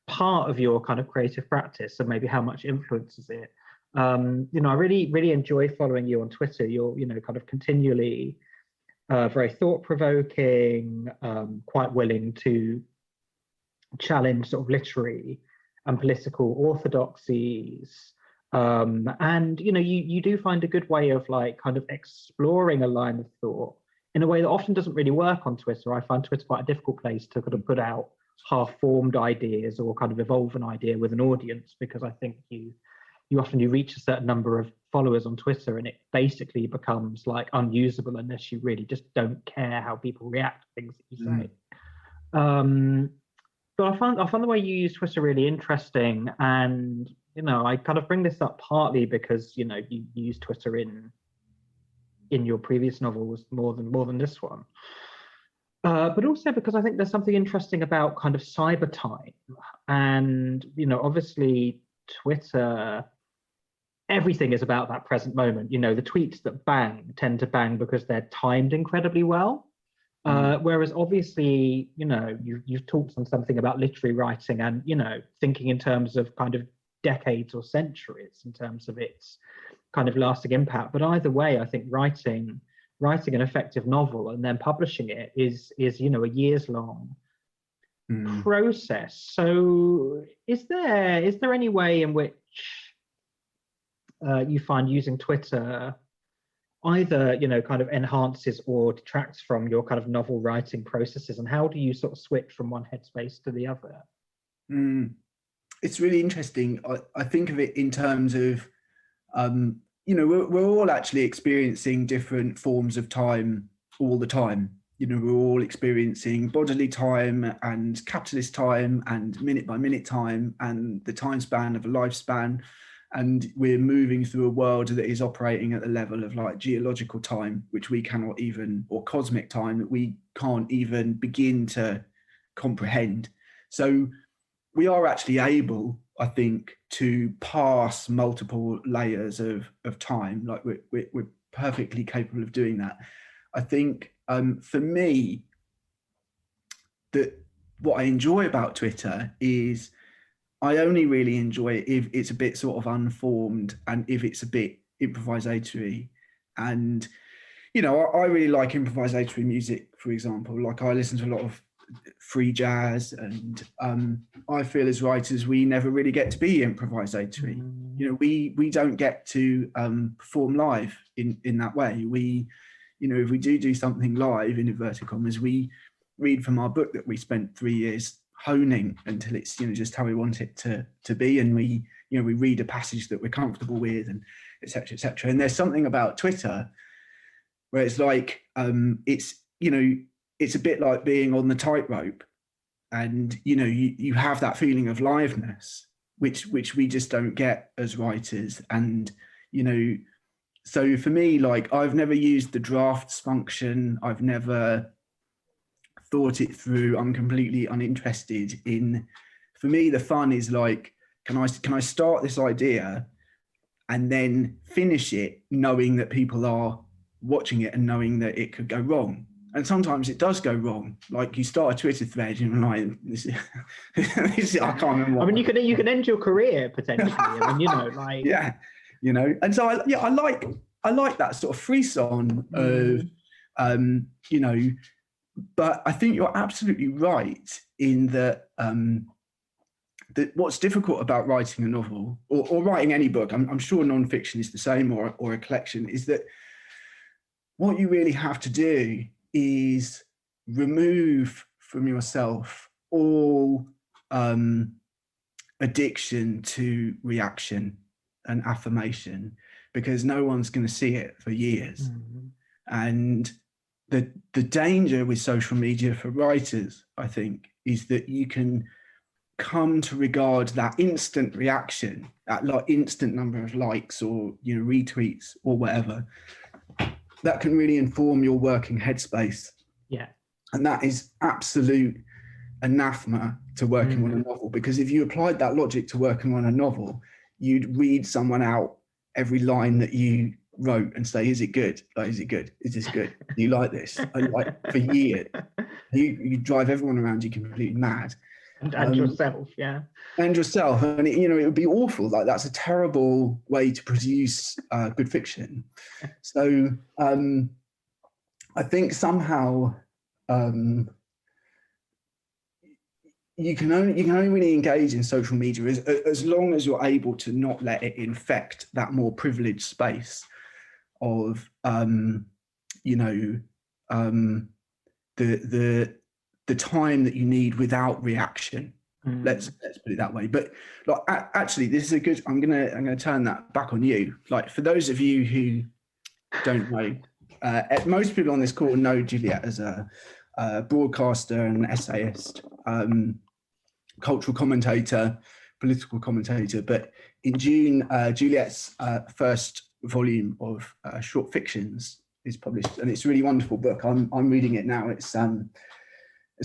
part of your kind of creative practice, and maybe how much influences it. You know, I really enjoy following you on Twitter. You're, you know, kind of continually very thought-provoking, quite willing to challenge sort of literary and political orthodoxies, and, you know, you do find a good way of like kind of exploring a line of thought in a way that often doesn't really work on Twitter. I find Twitter quite a difficult place to kind of put out half-formed ideas or kind of evolve an idea with an audience, because I think you often reach a certain number of followers on Twitter and it basically becomes like unusable unless you really just don't care how people react to things that you say. But I found the way you use Twitter really interesting, and, you know, I kind of bring this up partly because, you know, you use Twitter in your previous novels more than this one, but also because I think there's something interesting about kind of cyber time, and, you know, obviously Twitter, everything is about that present moment. You know, the tweets that bang tend to bang because they're timed incredibly well. Whereas obviously, you know, you've talked on something about literary writing and, you know, thinking in terms of kind of decades or centuries in terms of its kind of lasting impact. But either way, I think writing writing an effective novel and then publishing it is you know, a years long process. So is there any way in which you find using Twitter either, you know, kind of enhances or detracts from your kind of novel writing processes, and how do you sort of switch from one headspace to the other? It's really interesting. I think of it in terms of, you know, we're all actually experiencing different forms of time all the time. You know, we're all experiencing bodily time and capitalist time and minute by minute time and the time span of a lifespan. And we're moving through a world that is operating at the level of like geological time, which we cannot even, or cosmic time that we can't even begin to comprehend. So we are actually able, I think, to pass multiple layers of time. Like we're perfectly capable of doing that. I think for me, that what I enjoy about Twitter is I only really enjoy it if it's a bit sort of unformed and if it's a bit improvisatory. And, you know, I really like improvisatory music, for example. Like I listen to a lot of free jazz, and I feel as writers, we never really get to be improvisatory. You know, we don't get to perform live in that way. We, you know, if we do something live, in inverted commas, we read from our book that we spent 3 years honing until it's, you know, just how we want it to be, and we, you know, we read a passage that we're comfortable with, and etc., etc. And there's something about Twitter where it's like it's, you know, it's a bit like being on the tightrope, and you know, you have that feeling of liveness which we just don't get as writers. And you know, so for me, like I've never used the drafts function, I've never thought it through, I'm completely uninterested in. For me, the fun is like, can I start this idea and then finish it knowing that people are watching it and knowing that it could go wrong. And sometimes it does go wrong. Like you start a Twitter thread and you're like, I can't remember. I mean, you can end your career potentially. I mean, you know, like yeah, you know. And so I like that sort of frisson of, you know. But I think you're absolutely right in that. That what's difficult about writing a novel or writing any book, I'm sure nonfiction is the same, or a collection, is that what you really have to do is remove from yourself all addiction to reaction and affirmation, because no one's going to see it for years. And the danger with social media for writers, I think, is that you can come to regard that instant reaction, that like instant number of likes or, you know, retweets or whatever, that can really inform your working headspace. Yeah. And that is absolute anathema to working on a novel, because if you applied that logic to working on a novel, you'd read someone out every line that you wrote and say, is it good? Like, is it good? Is this good? Do you like this? And like for years, you drive everyone around you completely mad. And yourself, yeah. And yourself. And, you know, it would be awful. Like, that's a terrible way to produce good fiction. So I think somehow you can only really engage in social media as long as you're able to not let it infect that more privileged space of, you know, the time that you need without reaction. Let's put it that way. But like, actually, this is a good. I'm gonna turn that back on you. Like, for those of you who don't know, most people on this call know Juliet as a broadcaster and essayist, cultural commentator, political commentator. But in June, Juliet's first volume of short fictions is published, and it's a really wonderful book. I'm reading it now. It's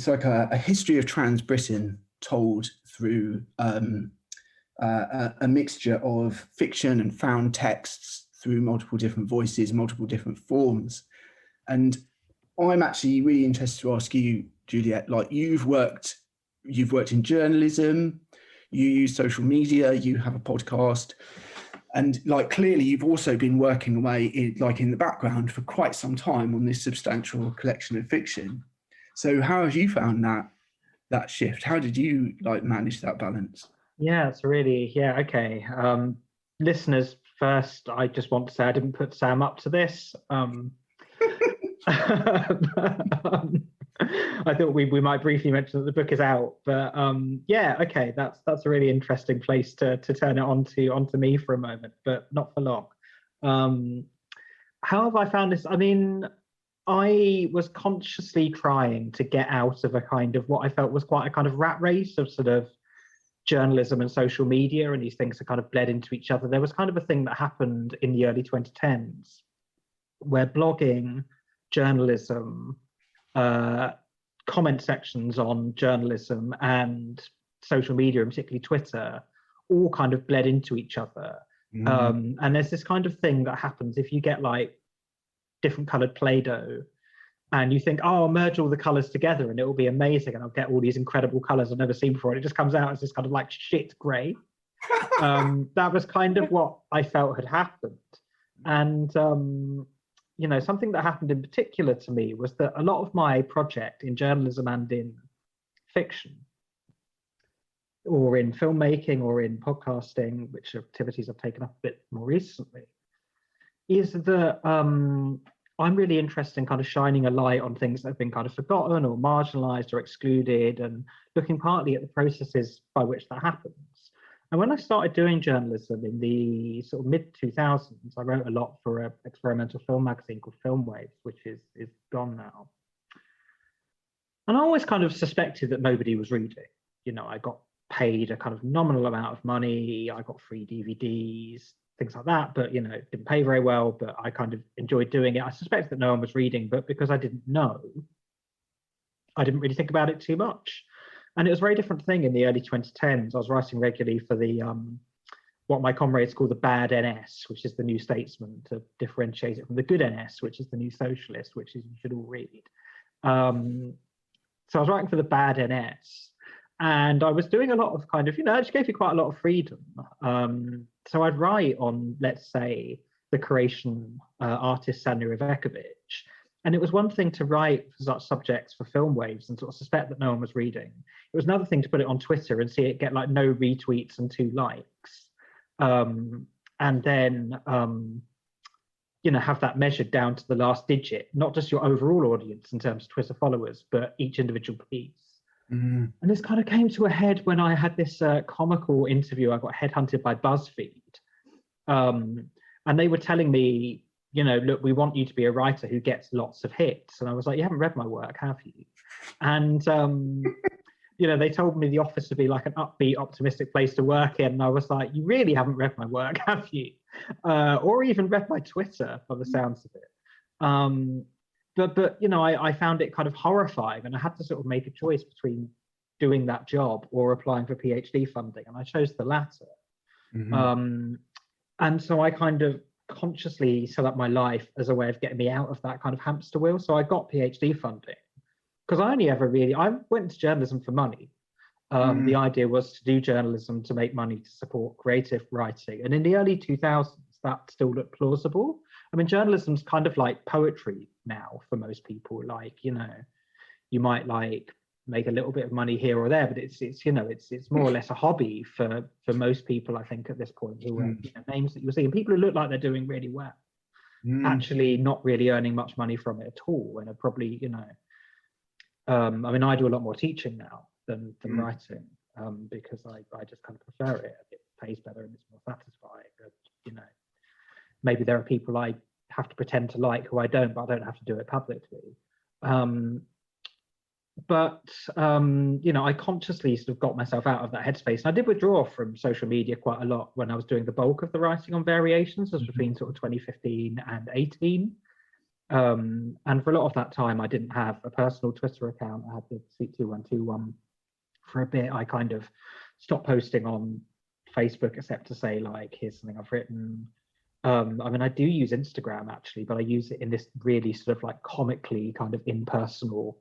like a history of trans Britain told through a mixture of fiction and found texts through multiple different voices, multiple different forms. And I'm actually really interested to ask you, Juliet, like you've worked in journalism, you use social media, you have a podcast. And like clearly you've also been working away in the background for quite some time on this substantial collection of fiction. So how have you found that shift? How did you like manage that balance? Yeah, it's really, yeah, okay. Listeners, first, I just want to say I didn't put Sam up to this. I thought we might briefly mention that the book is out, but yeah, okay, that's a really interesting place to turn it onto me for a moment, but not for long. How have I found this? I mean, I was consciously trying to get out of a kind of what I felt was quite a kind of rat race of sort of journalism and social media, and these things are kind of bled into each other. There was kind of a thing that happened in the early 2010s where blogging, journalism, comment sections on journalism and social media, and particularly Twitter, all kind of bled into each other. And there's this kind of thing that happens if you get like different colored Play-Doh and you think, oh, I'll merge all the colors together and it will be amazing and I'll get all these incredible colors I've never seen before. And it just comes out as this kind of like shit gray. That was kind of what I felt had happened. And, you know, something that happened in particular to me was that a lot of my project in journalism and in fiction, or in filmmaking or in podcasting, which activities I've taken up a bit more recently, is that I'm really interested in kind of shining a light on things that have been kind of forgotten or marginalized or excluded, and looking partly at the processes by which that happens. And when I started doing journalism in the sort of mid-2000s, I wrote a lot for an experimental film magazine called Film Waves, which is gone now. And I always kind of suspected that nobody was reading. You know, I got paid a kind of nominal amount of money, I got free DVDs, things like that, but, you know, it didn't pay very well, but I kind of enjoyed doing it. I suspected that no one was reading, but because I didn't know, I didn't really think about it too much. And it was a very different thing in the early 2010s. I was writing regularly for the what my comrades call the bad NS, which is the New Statesman, to differentiate it from the good NS, which is the New Socialist, which is you should all read. So I was writing for the bad NS, and I was doing a lot of kind of, you know, it just gave me quite a lot of freedom. So I'd write on, let's say, the Croatian artist Sanja Ivekovic. And it was one thing to write for such subjects for Film Waves and sort of suspect that no one was reading. It was another thing to put it on Twitter and see it get like no retweets and 2 likes. And then, you know, have that measured down to the last digit, not just your overall audience in terms of Twitter followers, but each individual piece. And this kind of came to a head when I had this comical interview. I got headhunted by BuzzFeed. And they were telling me, you know, look, we want you to be a writer who gets lots of hits. And I was like, you haven't read my work, have you? And, you know, they told me the office would be like an upbeat, optimistic place to work in. And I was like, you really haven't read my work, have you? Or even read my Twitter, by the sounds of it. But you know, I found it kind of horrifying, and I had to sort of make a choice between doing that job or applying for PhD funding, and I chose the latter. And so I kind of consciously set up my life as a way of getting me out of that kind of hamster wheel. So I got PhD funding because I went into journalism for money. The idea was to do journalism to make money to support creative writing. And in the early 2000s, that still looked plausible. I mean, journalism's kind of like poetry now for most people. Like, you know, you might like make a little bit of money here or there, but it's you know, it's more or less a hobby for most people, I think, at this point, who are, you know, names that you're seeing, people who look like they're doing really well, actually not really earning much money from it at all, and are probably, you know, I mean, I do a lot more teaching now than writing, because I just kind of prefer it. It pays better and it's more satisfying. But, you know, maybe there are people I have to pretend to like who I don't, but I don't have to do it publicly. You know, I consciously sort of got myself out of that headspace. And I did withdraw from social media quite a lot when I was doing the bulk of the writing on Variations. It was between sort of 2015 and 18. And for a lot of that time, I didn't have a personal Twitter account. I had the Sweet 2121 for a bit. I kind of stopped posting on Facebook, except to say, like, here's something I've written. I mean, I do use Instagram actually, but I use it in this really sort of like comically kind of impersonal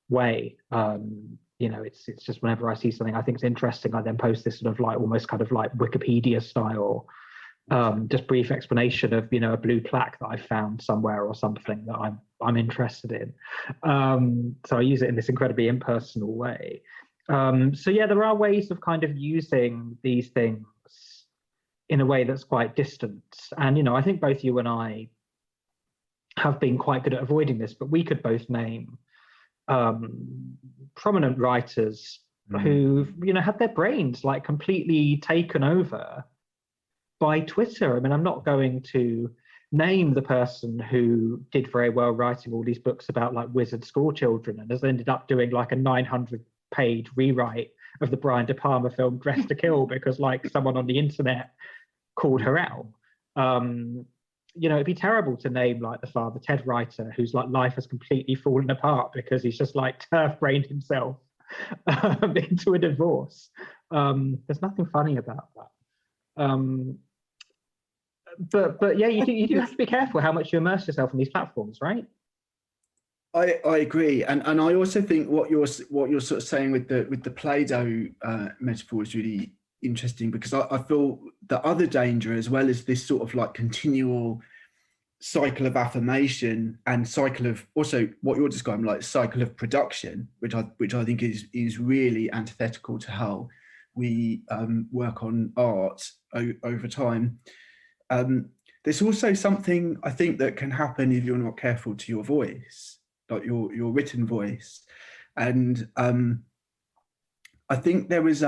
way. You know, it's just whenever I see something I think is interesting, I then post this sort of like almost kind of like Wikipedia style just brief explanation of, you know, a blue plaque that I found somewhere or something that I'm interested in. So I use it in this incredibly impersonal way. So yeah, there are ways of kind of using these things in a way that's quite distant. And, you know, I think both you and I have been quite good at avoiding this, but we could both name prominent writers who've, you know, had their brains like completely taken over by Twitter. I mean, I'm not going to name the person who did very well writing all these books about like wizard school children and has ended up doing like a 900-page rewrite of the Brian De Palma film Dressed to Kill because like someone on the internet called her out. You know, it'd be terrible to name like the Father Ted writer whose like life has completely fallen apart because he's just like turf-brained himself into a divorce. There's nothing funny about that. But yeah, you do have to be careful how much you immerse yourself in these platforms, right? I agree, and I also think what you're sort of saying with the Play-Doh metaphor is really interesting, because I feel the other danger, as well as this sort of like continual cycle of affirmation and cycle of also what you're describing like cycle of production, which I think is really antithetical to how we work on art over time. There's also something I think that can happen if you're not careful to your voice, like your written voice. And I think there was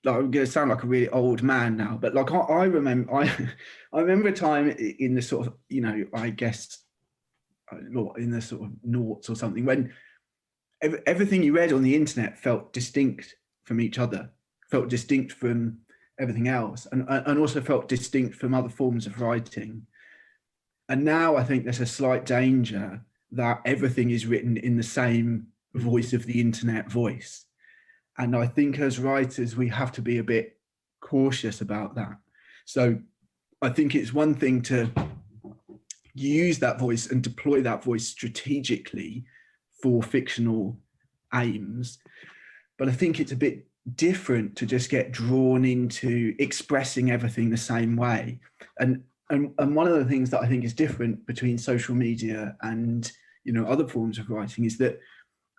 like, I'm going to sound like a really old man now, but like I remember a time in the sort of, you know, I guess in the sort of noughts or something, when everything you read on the internet felt distinct from each other, felt distinct from everything else, and also felt distinct from other forms of writing. And now I think there's a slight danger that everything is written in the same voice of the internet voice. And I think as writers, we have to be a bit cautious about that. So I think it's one thing to use that voice and deploy that voice strategically for fictional aims. But I think it's a bit different to just get drawn into expressing everything the same way. And one of the things that I think is different between social media and, you know, other forms of writing is that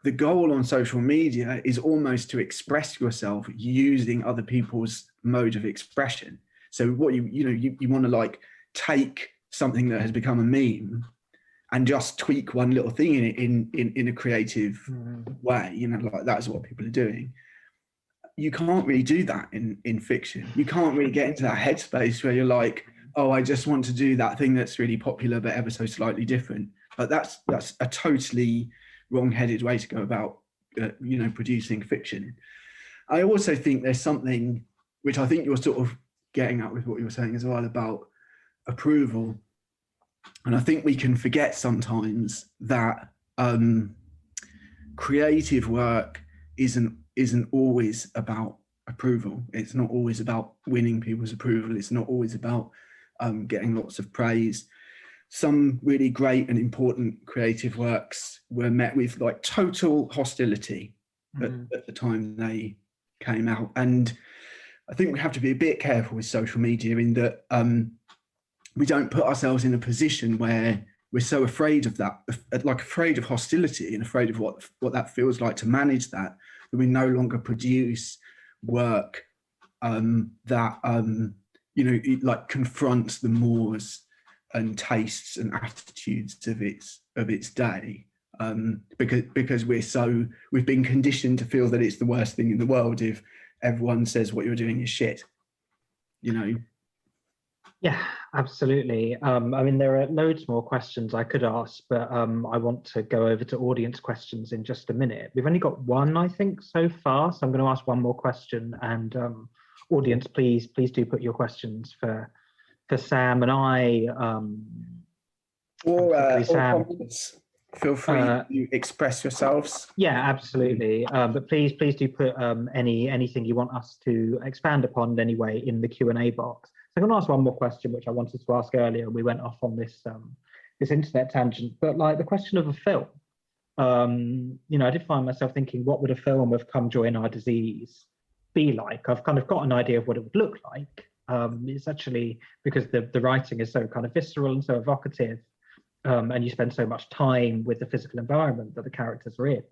the goal on social media is almost to express yourself using other people's mode of expression. So what you want to like take something that has become a meme and just tweak one little thing in it in a creative way, you know, like that's what people are doing. You can't really do that in fiction. You can't really get into that headspace where you're like, oh, I just want to do that thing that's really popular but ever so slightly different. But that's a totally wrong-headed way to go about, you know, producing fiction. I also think there's something which I think you're sort of getting at with what you were saying as well about approval. And I think we can forget sometimes that creative work isn't always about approval. It's not always about winning people's approval. It's not always about getting lots of praise. Some really great and important creative works were met with like total hostility at the time they came out. And I think we have to be a bit careful with social media in that we don't put ourselves in a position where we're so afraid of that, like afraid of hostility and afraid of what that feels like to manage that we no longer produce work that you know, like confronts the mores and tastes and attitudes of its day, because we've been conditioned to feel that it's the worst thing in the world if everyone says what you're doing is shit, you know. Yeah, absolutely. I mean, there are loads more questions I could ask, but I want to go over to audience questions in just a minute. We've only got one, I think, so far, so I'm going to ask one more question. And audience, please do put your questions for Sam and I. Or Sam. Comments. Feel free to express yourselves. Yeah, absolutely. But please do put anything you want us to expand upon anyway in the Q&A box. So I'm going to ask one more question, which I wanted to ask earlier. We went off on this this internet tangent, but like the question of a film. You know, I did find myself thinking, what would a film of Come Join Our Disease be like? I've kind of got an idea of what it would look like. It's actually because the writing is so kind of visceral and so evocative, and you spend so much time with the physical environment that the characters are in.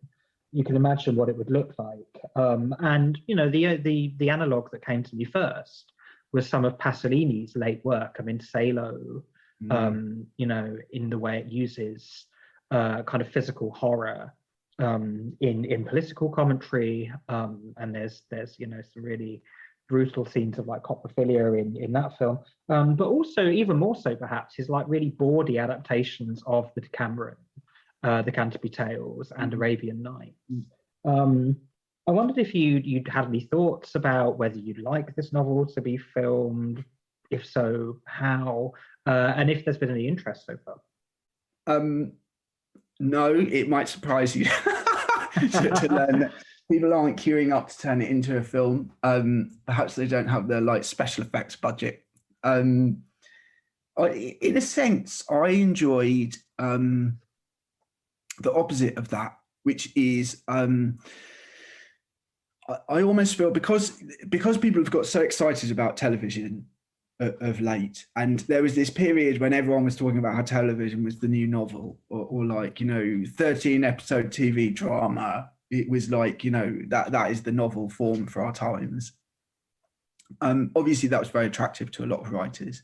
You can imagine what it would look like. And you know, the analog that came to me first was some of Pasolini's late work. I mean, Salo, you know, in the way it uses kind of physical horror in political commentary, and there's you know, some really brutal scenes of like coprophilia in that film, but also even more so perhaps his like really bawdy adaptations of the Decameron, the Canterbury Tales and Arabian Nights. I wondered if you'd had any thoughts about whether you'd like this novel to be filmed, if so, how, and if there's been any interest so far. No, it might surprise you to learn that people aren't queuing up to turn it into a film. Perhaps they don't have the like special effects budget. In a sense, I enjoyed the opposite of that, which is I almost feel because people have got so excited about television of late, and there was this period when everyone was talking about how television was the new novel, or like, you know, 13 episode TV drama. It was like, you know, that is the novel form for our times. Obviously that was very attractive to a lot of writers,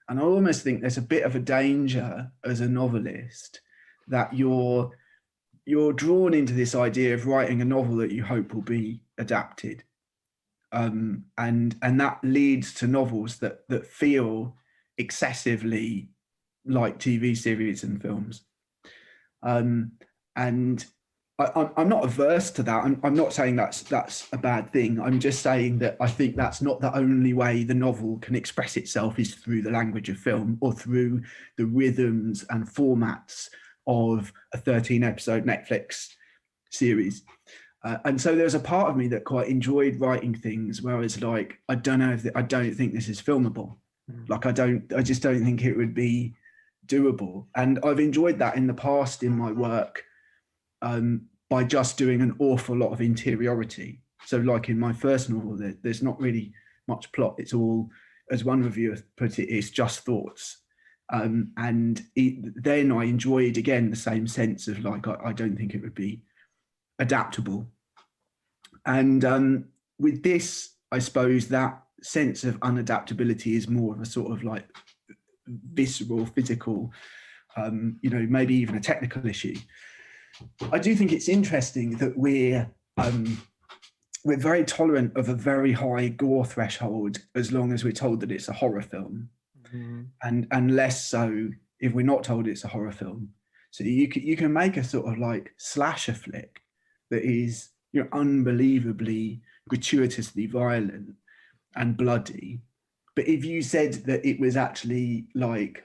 and I almost think there's a bit of a danger as a novelist that you're drawn into this idea of writing a novel that you hope will be adapted. And that leads to novels that feel excessively like TV series and films. And I'm not averse to that. I'm not saying that's a bad thing. I'm just saying that I think that's not the only way the novel can express itself, is through the language of film or through the rhythms and formats of a 13 episode Netflix series. And so there's a part of me that quite enjoyed writing things where I was like, I don't think this is filmable. Like, I just don't think it would be doable. And I've enjoyed that in the past in my work, by just doing an awful lot of interiority. So like in my first novel, there's not really much plot. It's all, as one reviewer put it, it's just thoughts. Then I enjoyed, again, the same sense of like, I don't think it would be adaptable. And with this, I suppose that sense of unadaptability is more of a sort of like visceral, physical, you know, maybe even a technical issue. I do think it's interesting that we're very tolerant of a very high gore threshold as long as we're told that it's a horror film, and less so if we're not told it's a horror film. So you can make a sort of like slasher flick that is, you know, unbelievably gratuitously violent and bloody, but if you said that it was actually like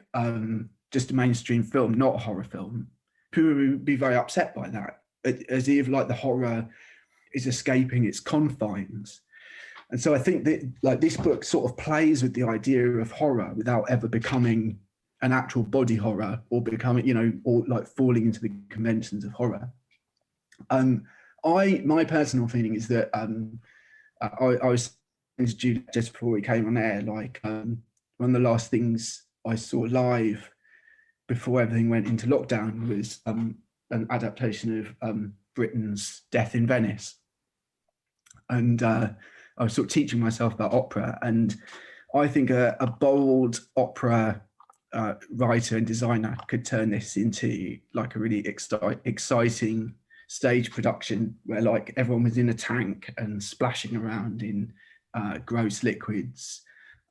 just a mainstream film, not a horror film, people would be very upset by that, as if like the horror is escaping its confines. And so I think that like this book sort of plays with the idea of horror without ever becoming an actual body horror or becoming, you know, or like falling into the conventions of horror. My personal feeling is that I was saying to Juliet just before we came on air, like one of the last things I saw live before everything went into lockdown was an adaptation of Britten's Death in Venice. And I was sort of teaching myself about opera, and I think a bold opera writer and designer could turn this into like a really exciting stage production where like everyone was in a tank and splashing around in gross liquids,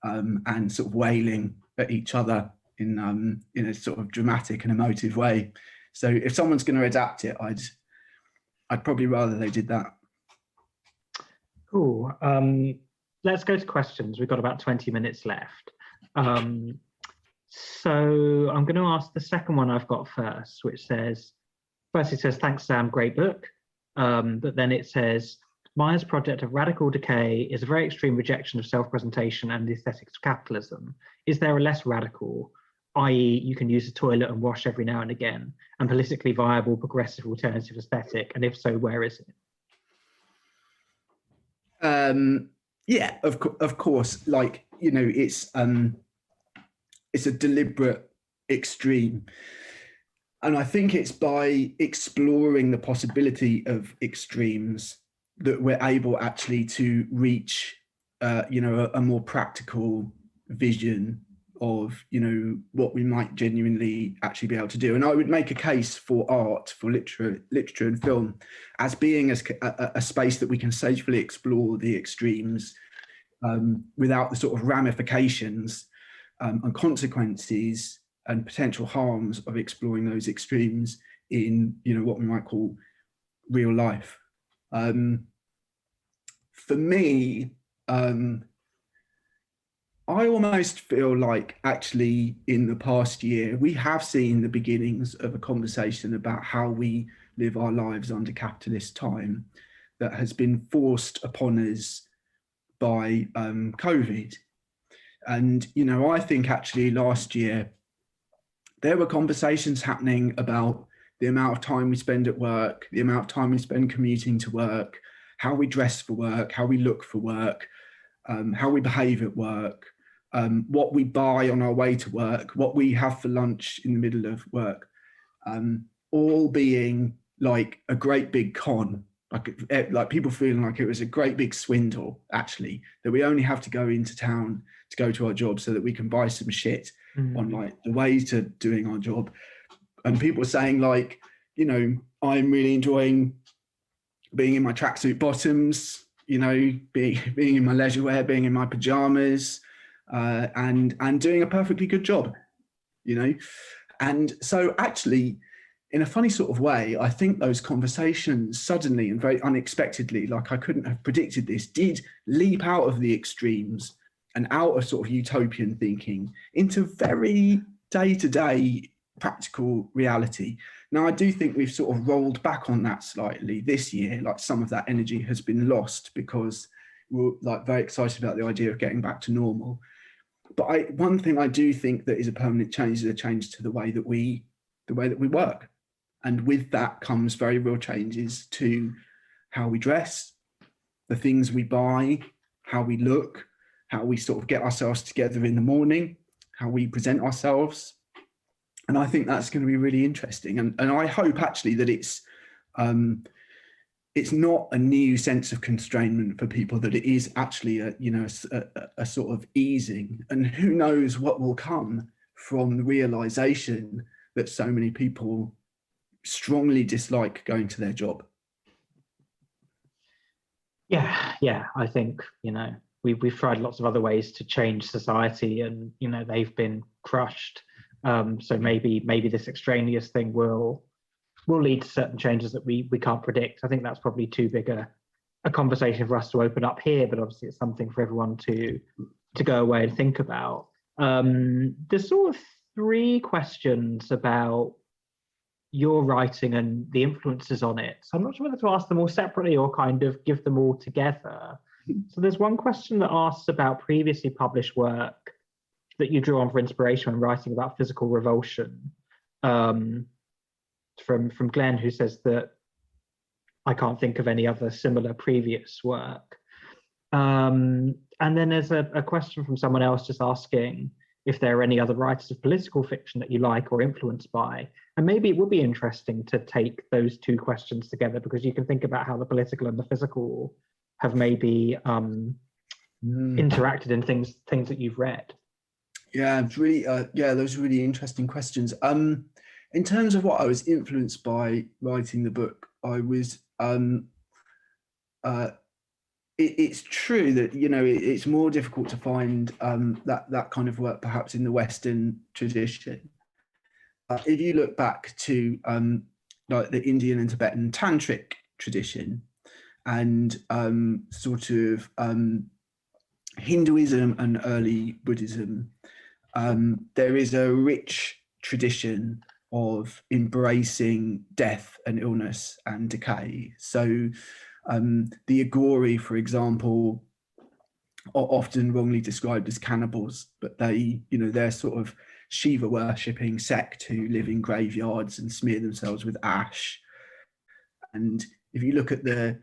and sort of wailing at each other in a sort of dramatic and emotive way. So if someone's going to adapt it, I'd probably rather they did that. Cool. Let's go to questions. We've got about 20 minutes left. So I'm going to ask the second one I've got first, which says, first it says, thanks, Sam, great book. But then it says, Byers' project of radical decay is a very extreme rejection of self-presentation and the aesthetics of capitalism. Is there a less radical, i.e. you can use a toilet and wash every now and again, and politically viable, progressive, alternative aesthetic? And if so, where is it? Yeah, of course. Like, you know, it's a deliberate extreme. And I think it's by exploring the possibility of extremes that we're able actually to reach, you know, a more practical vision of, you know, what we might genuinely actually be able to do. And I would make a case for art, for literature and film, as being a space that we can safely explore the extremes without the sort of ramifications and consequences and potential harms of exploring those extremes in, you know, what we might call real life. For me, I almost feel like actually in the past year, we have seen the beginnings of a conversation about how we live our lives under capitalist time that has been forced upon us by COVID. And, you know, I think actually last year, there were conversations happening about the amount of time we spend at work, the amount of time we spend commuting to work, how we dress for work, how we look for work, how we behave at work, what we buy on our way to work, what we have for lunch in the middle of work, all being like a great big con, like people feeling like it was a great big swindle, actually, that we only have to go into town to go to our job so that we can buy some shit on like the way to doing our job. And people saying like, you know, I'm really enjoying being in my tracksuit bottoms, you know, being in my leisure wear, being in my pajamas, and doing a perfectly good job, you know. And so actually, in a funny sort of way, I think those conversations suddenly and very unexpectedly, like I couldn't have predicted this, did leap out of the extremes and out of sort of utopian thinking into very day-to-day practical reality. Now, I do think we've sort of rolled back on that slightly this year, like some of that energy has been lost because we're like very excited about the idea of getting back to normal. But one thing I do think that is a permanent change is a change to the way that we work. And with that comes very real changes to how we dress, the things we buy, how we look, how we sort of get ourselves together in the morning, how we present ourselves. And I think that's going to be really interesting. And I hope actually that it's not a new sense of constrainment for people, that it is actually a sort of easing. And who knows what will come from the realization that so many people strongly dislike going to their job. Yeah, I think, you know, we've tried lots of other ways to change society, and, you know, they've been crushed. So maybe this extraneous thing will lead to certain changes that we can't predict. I think that's probably too big a conversation for us to open up here, but obviously it's something for everyone to go away and think about. There's sort of 3 questions about your writing and the influences on it. So I'm not sure whether to ask them all separately or kind of give them all together. So there's one question that asks about previously published work that you drew on for inspiration when writing about physical revulsion, from Glenn, who says that I can't think of any other similar previous work. And then there's a question from someone else just asking if there are any other writers of political fiction that you like or influenced by. And maybe it would be interesting to take those 2 questions together, because you can think about how the political and the physical have maybe interacted in things that you've read. Yeah, it's really, those are really interesting questions. In terms of what I was influenced by writing the book, I was, it's true that, you know, it's more difficult to find that kind of work perhaps in the Western tradition. If you look back to like the Indian and Tibetan tantric tradition and sort of Hinduism and early Buddhism, there is a rich tradition of embracing death and illness and decay. So the Agori, for example, are often wrongly described as cannibals, but they, you know, they're sort of Shiva worshipping sect who live in graveyards and smear themselves with ash. And if you look at the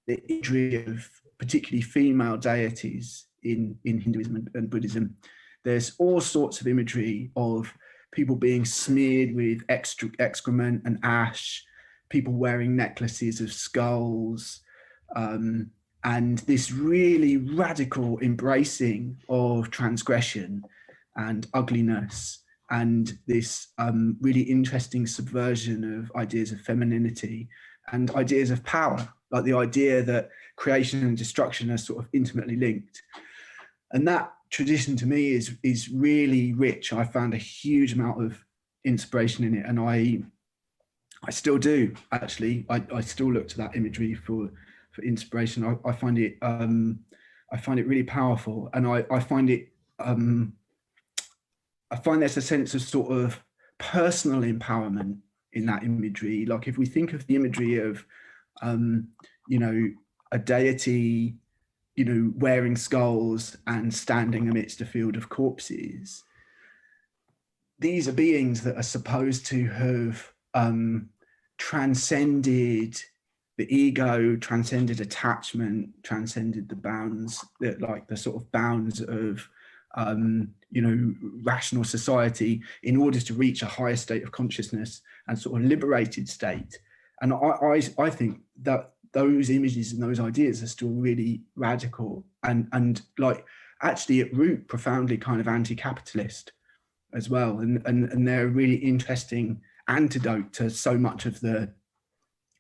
imagery of particularly female deities in Hinduism and Buddhism, there's all sorts of imagery of people being smeared with excrement and ash, people wearing necklaces of skulls, and this really radical embracing of transgression and ugliness, and this really interesting subversion of ideas of femininity and ideas of power, like the idea that creation and destruction are sort of intimately linked. And that tradition to me is really rich. I found a huge amount of inspiration in it, and I still do, actually. I still look to that imagery for inspiration. I find it really powerful, and I find it I find there's a sense of sort of personal empowerment in that imagery. Like if we think of the imagery of you know, a deity, you know, wearing skulls and standing amidst a field of corpses, these are beings that are supposed to have transcended the ego, transcended attachment, transcended the bounds, the sort of bounds of you know, rational society, in order to reach a higher state of consciousness and sort of liberated state. And I think that those images and those ideas are still really radical and like actually at root profoundly kind of anti-capitalist as well, and they're a really interesting antidote to so much of the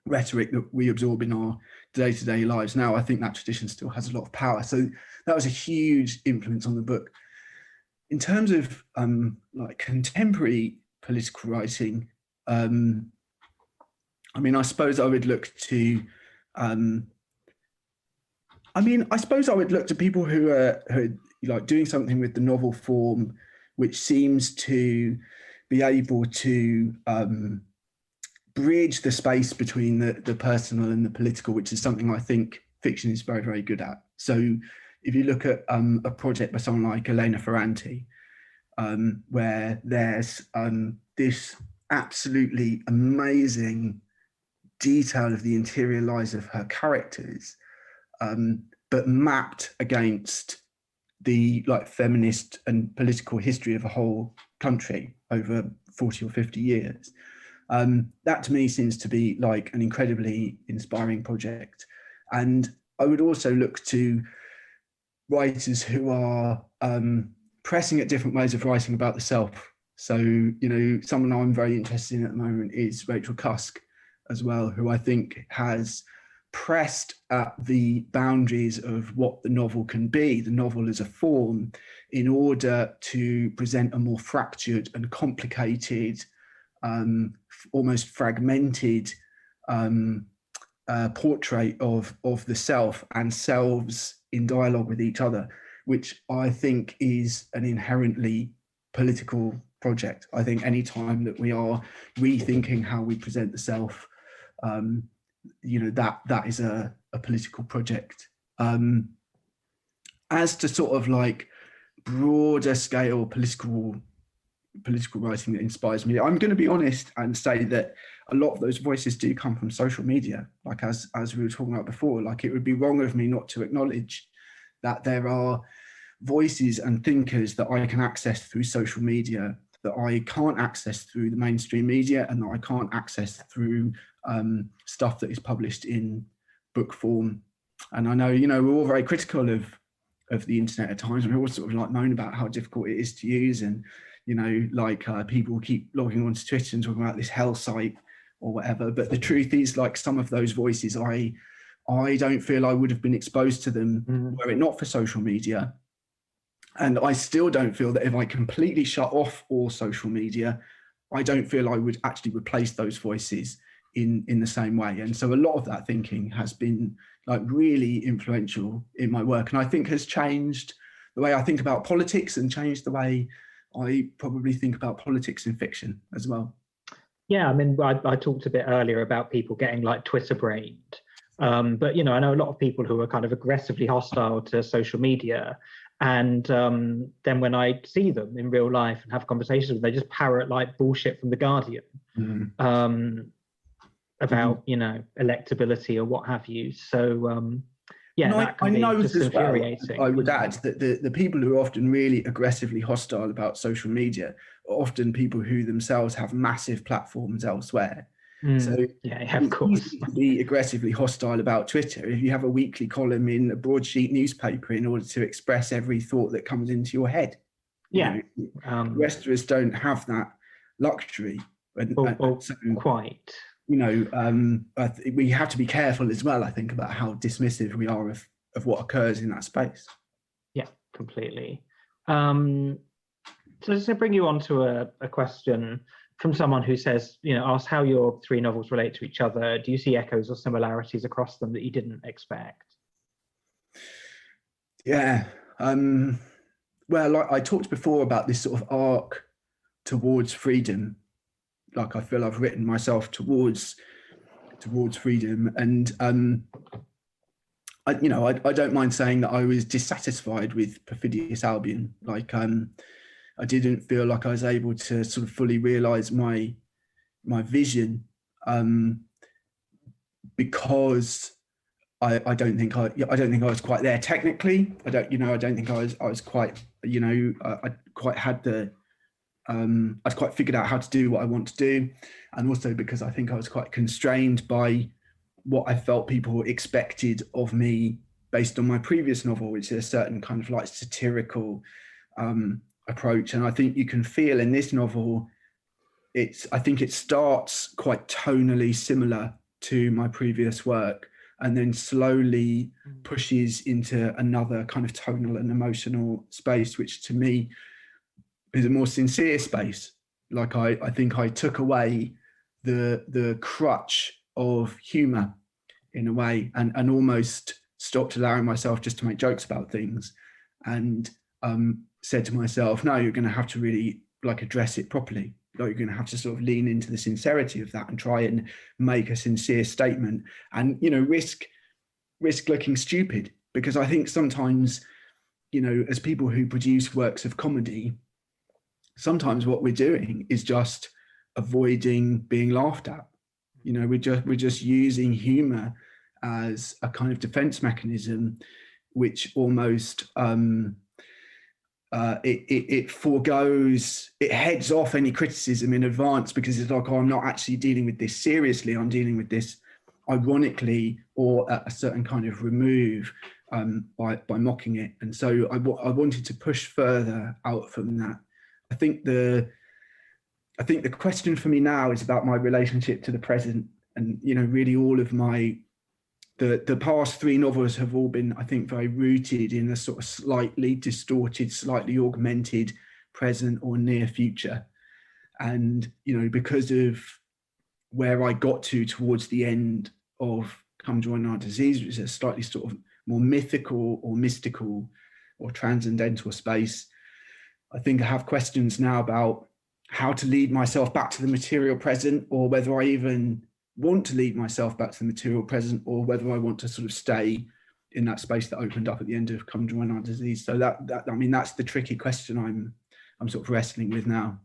rhetoric that we absorb in our day-to-day lives now. I think that tradition still has a lot of power. So that was a huge influence on the book. In terms of like contemporary political writing, I mean, I suppose I would look to people who are like doing something with the novel form, which seems to be able to bridge the space between the personal and the political, which is something I think fiction is very, very good at. So if you look at a project by someone like Elena Ferranti, where there's this absolutely amazing detail of the interior lives of her characters, but mapped against the like feminist and political history of a whole country over 40 or 50 years. That to me seems to be like an incredibly inspiring project. And I would also look to writers who are pressing at different ways of writing about the self. So, you know, someone I'm very interested in at the moment is Rachel Cusk as well, who I think has pressed at the boundaries of what the novel can be, the novel as a form, in order to present a more fractured and complicated, almost fragmented portrait of the self and selves in dialogue with each other, which I think is an inherently political project. I think any time that we are rethinking how we present the self, you know, that is a political project. As to sort of like broader scale political writing that inspires me, I'm going to be honest and say that a lot of those voices do come from social media. Like as we were talking about before, like it would be wrong of me not to acknowledge that there are voices and thinkers that I can access through social media that I can't access through the mainstream media, and that I can't access through stuff that is published in book form. And I know, you know, we're all very critical of the internet at times, and we all sort of like moan about how difficult it is to use, and you know, like people keep logging onto Twitter and talking about this hell site or whatever. But the truth is, like, some of those voices, I don't feel I would have been exposed to them were it not for social media. And I still don't feel that if I completely shut off all social media, I don't feel I would actually replace those voices in the same way. And so a lot of that thinking has been like really influential in my work, and I think has changed the way I think about politics and changed the way I probably think about politics in fiction as well. Yeah, I mean, I talked a bit earlier about people getting like Twitter brained. But, you know, I know a lot of people who are kind of aggressively hostile to social media. And then when I see them in real life and have conversations with them, they just parrot like bullshit from The Guardian about, you know, electability or what have you. So, yeah, And that I can be know just as well, infuriating. I would add that the people who are often really aggressively hostile about social media are often people who themselves have massive platforms elsewhere. So yeah, of it's course. easy to be aggressively hostile about Twitter if you have a weekly column in a broadsheet newspaper in order to express every thought that comes into your head. Yeah. The rest of us don't have that luxury. So, quite. We have to be careful as well, I think, about how dismissive we are of what occurs in that space. Yeah, completely. So just to bring you on to a question from someone who says, asked how your three novels relate to each other. Do you see echoes or similarities across them that you didn't expect? Yeah. Well, I talked before about this sort of arc towards freedom. Like I feel I've written myself towards freedom, and I don't mind saying that I was dissatisfied with Perfidious Albion. Like I didn't feel like I was able to sort of fully realize my vision, because I don't think I was quite there technically. I don't think I was quite, I quite had the I'd quite figured out how to do what I want to do, and also because I think I was quite constrained by what I felt people expected of me based on my previous novel, which is a certain kind of like satirical approach. And I think you can feel in this novel, I think it starts quite tonally similar to my previous work, and then slowly pushes into another kind of tonal and emotional space, which to me is a more sincere space. Like I think I took away the crutch of humor in a way, and almost stopped allowing myself just to make jokes about things, and said to myself, no, you're going to have to really like address it properly. Like you're going to have to sort of lean into the sincerity of that and try and make a sincere statement, and risk looking stupid, because I think sometimes, as people who produce works of comedy, sometimes what we're doing is just avoiding being laughed at. We're just using humor as a kind of defense mechanism, which almost it foregoes, it heads off any criticism in advance, because it's like, oh, I'm not actually dealing with this seriously, I'm dealing with this ironically, or at a certain kind of remove, by mocking it. And so I wanted to push further out from that. I think the question for me now is about my relationship to the present, and really all of the past three novels have all been, I think, very rooted in a sort of slightly distorted, slightly augmented present or near future. And because of where I got to towards the end of Come Join Our Disease, which is a slightly sort of more mythical or mystical or transcendental space, I think I have questions now about how to lead myself back to the material present, or whether I even want to lead myself back to the material present, or whether I want to sort of stay in that space that opened up at the end of Come Join Our Disease. So that's the tricky question I'm sort of wrestling with now.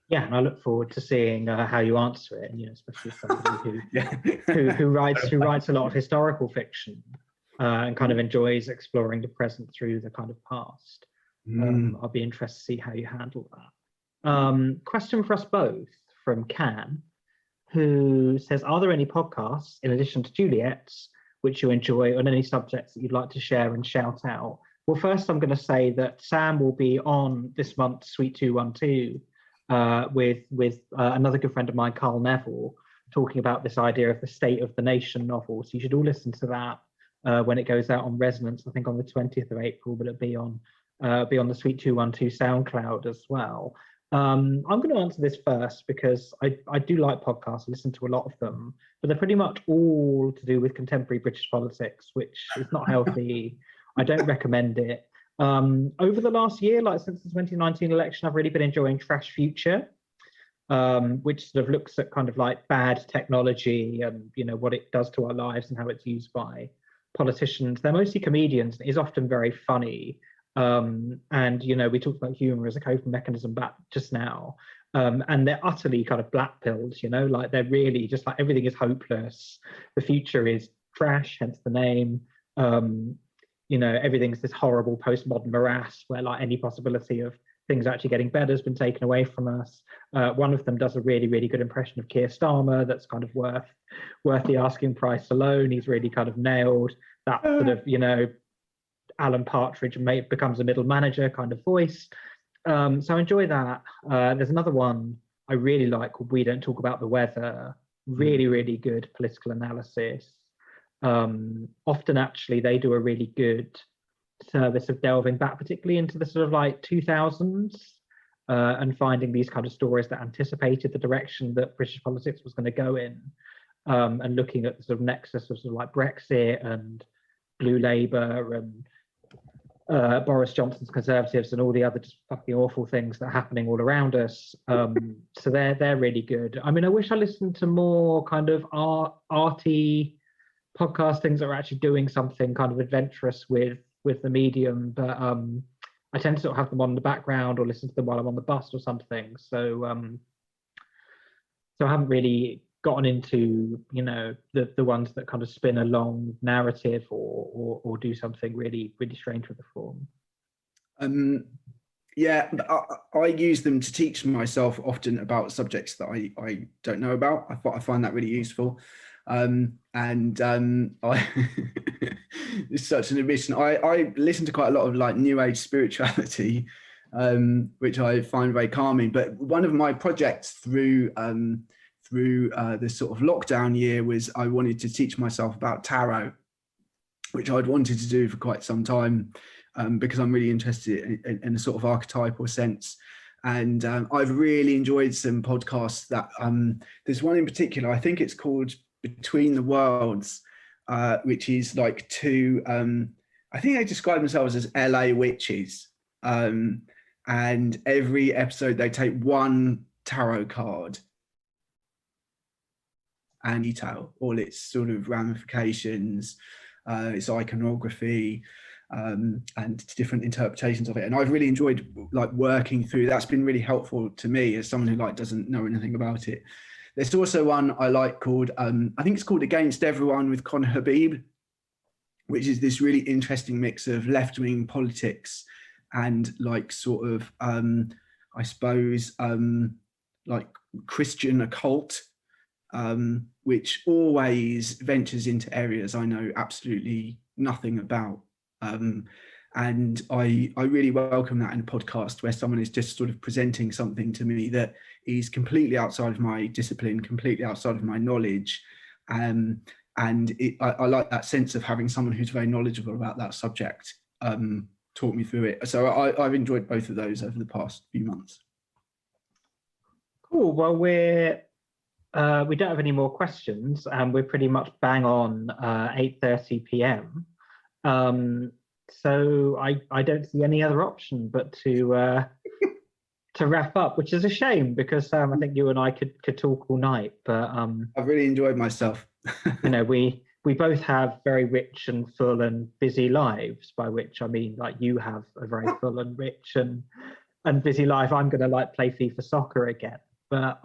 Yeah, and I look forward to seeing how you answer it, and especially somebody who writes a lot of historical fiction and kind of enjoys exploring the present through the kind of past. I'll be interested to see how you handle that. Question for us both from Can, who says, are there any podcasts in addition to Juliet's which you enjoy, on any subjects that you'd like to share and shout out? Well, first I'm going to say that Sam will be on this month's Suite 212 with another good friend of mine, Carl Neville, talking about this idea of the State of the Nation novel. So you should all listen to that when it goes out on Resonance, I think on the 20th of April, but it'll be on the Suite 212 SoundCloud as well. I'm going to answer this first because I do like podcasts, I listen to a lot of them, but they're pretty much all to do with contemporary British politics, which is not healthy. I don't recommend it. Over the last year, like since the 2019 election, I've really been enjoying Trash Future, which sort of looks at kind of like bad technology and what it does to our lives and how it's used by politicians. They're mostly comedians, and it is often very funny. And we talked about humor as a coping mechanism back just now, and they're utterly kind of black pilled, like they're really just like everything is hopeless, the future is trash, hence the name. Everything's this horrible postmodern morass where like any possibility of things actually getting better has been taken away from us. One of them does a really, really good impression of Keir Starmer that's kind of worth the asking price alone. He's really kind of nailed that sort of, Alan Partridge becomes a middle manager kind of voice. So I enjoy that. There's another one I really like called We Don't Talk About the Weather. Really, really good political analysis. Often actually they do a really good service of delving back particularly into the sort of like 2000s and finding these kind of stories that anticipated the direction that British politics was going to go in, and looking at the sort of nexus of sort of like Brexit and Blue Labour and Boris Johnson's Conservatives and all the other just fucking awful things that are happening all around us. So they're really good. I mean, I wish I listened to more kind of arty podcast things that are actually doing something kind of adventurous with the medium, but I tend to sort of have them on the background or listen to them while I'm on the bus or something. So I haven't really gotten into the ones that kind of spin a long narrative or do something really, really strange with the form. I use them to teach myself often about subjects that I don't know about. I find that really useful. It's such an admission. I listen to quite a lot of like new age spirituality, which I find very calming. But one of my projects through this sort of lockdown year was I wanted to teach myself about tarot, which I'd wanted to do for quite some time, because I'm really interested in a sort of archetypal sense. And I've really enjoyed some podcasts that there's one in particular, I think it's called Between the Worlds, which is like two, I think they describe themselves as LA witches. And every episode they take one tarot card and detail all its sort of ramifications, its iconography, and different interpretations of it. And I've really enjoyed like working through. That's been really helpful to me as someone who like doesn't know anything about it. There's also one I like called, I think it's called Against Everyone with Conor Habib, which is this really interesting mix of left-wing politics and like sort of, I suppose, like Christian occult, which always ventures into areas I know absolutely nothing about. And I really welcome that in a podcast where someone is just sort of presenting something to me that is completely outside of my discipline, completely outside of my knowledge. I like that sense of having someone who's very knowledgeable about that subject talk me through it. So I've enjoyed both of those over the past few months. Cool. Well, we don't have any more questions, and we're pretty much bang on 8:30 p.m. So I don't see any other option but to wrap up, which is a shame because I think you and I could talk all night. But I've really enjoyed myself. We both have very rich and full and busy lives, by which I mean like you have a very full and rich and busy life. I'm going to like play FIFA soccer again, but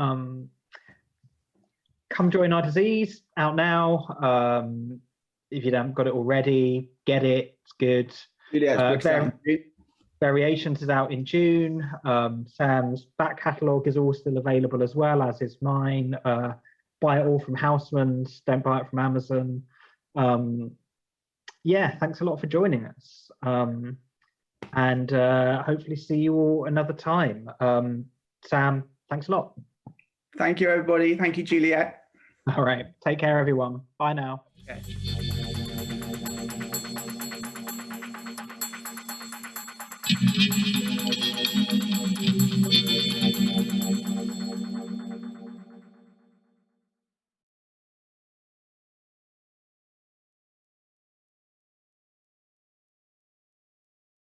come join our disease out now. If you haven't got it already, get it. It's good. Variations is out in June. Sam's back catalogue is all still available as well, as is mine. Buy it all from Housmans. Don't buy it from Amazon. Thanks a lot for joining us. And hopefully see you all another time. Sam, thanks a lot. Thank you, everybody. Thank you, Juliet. All right. Take care, everyone. Bye now. Okay.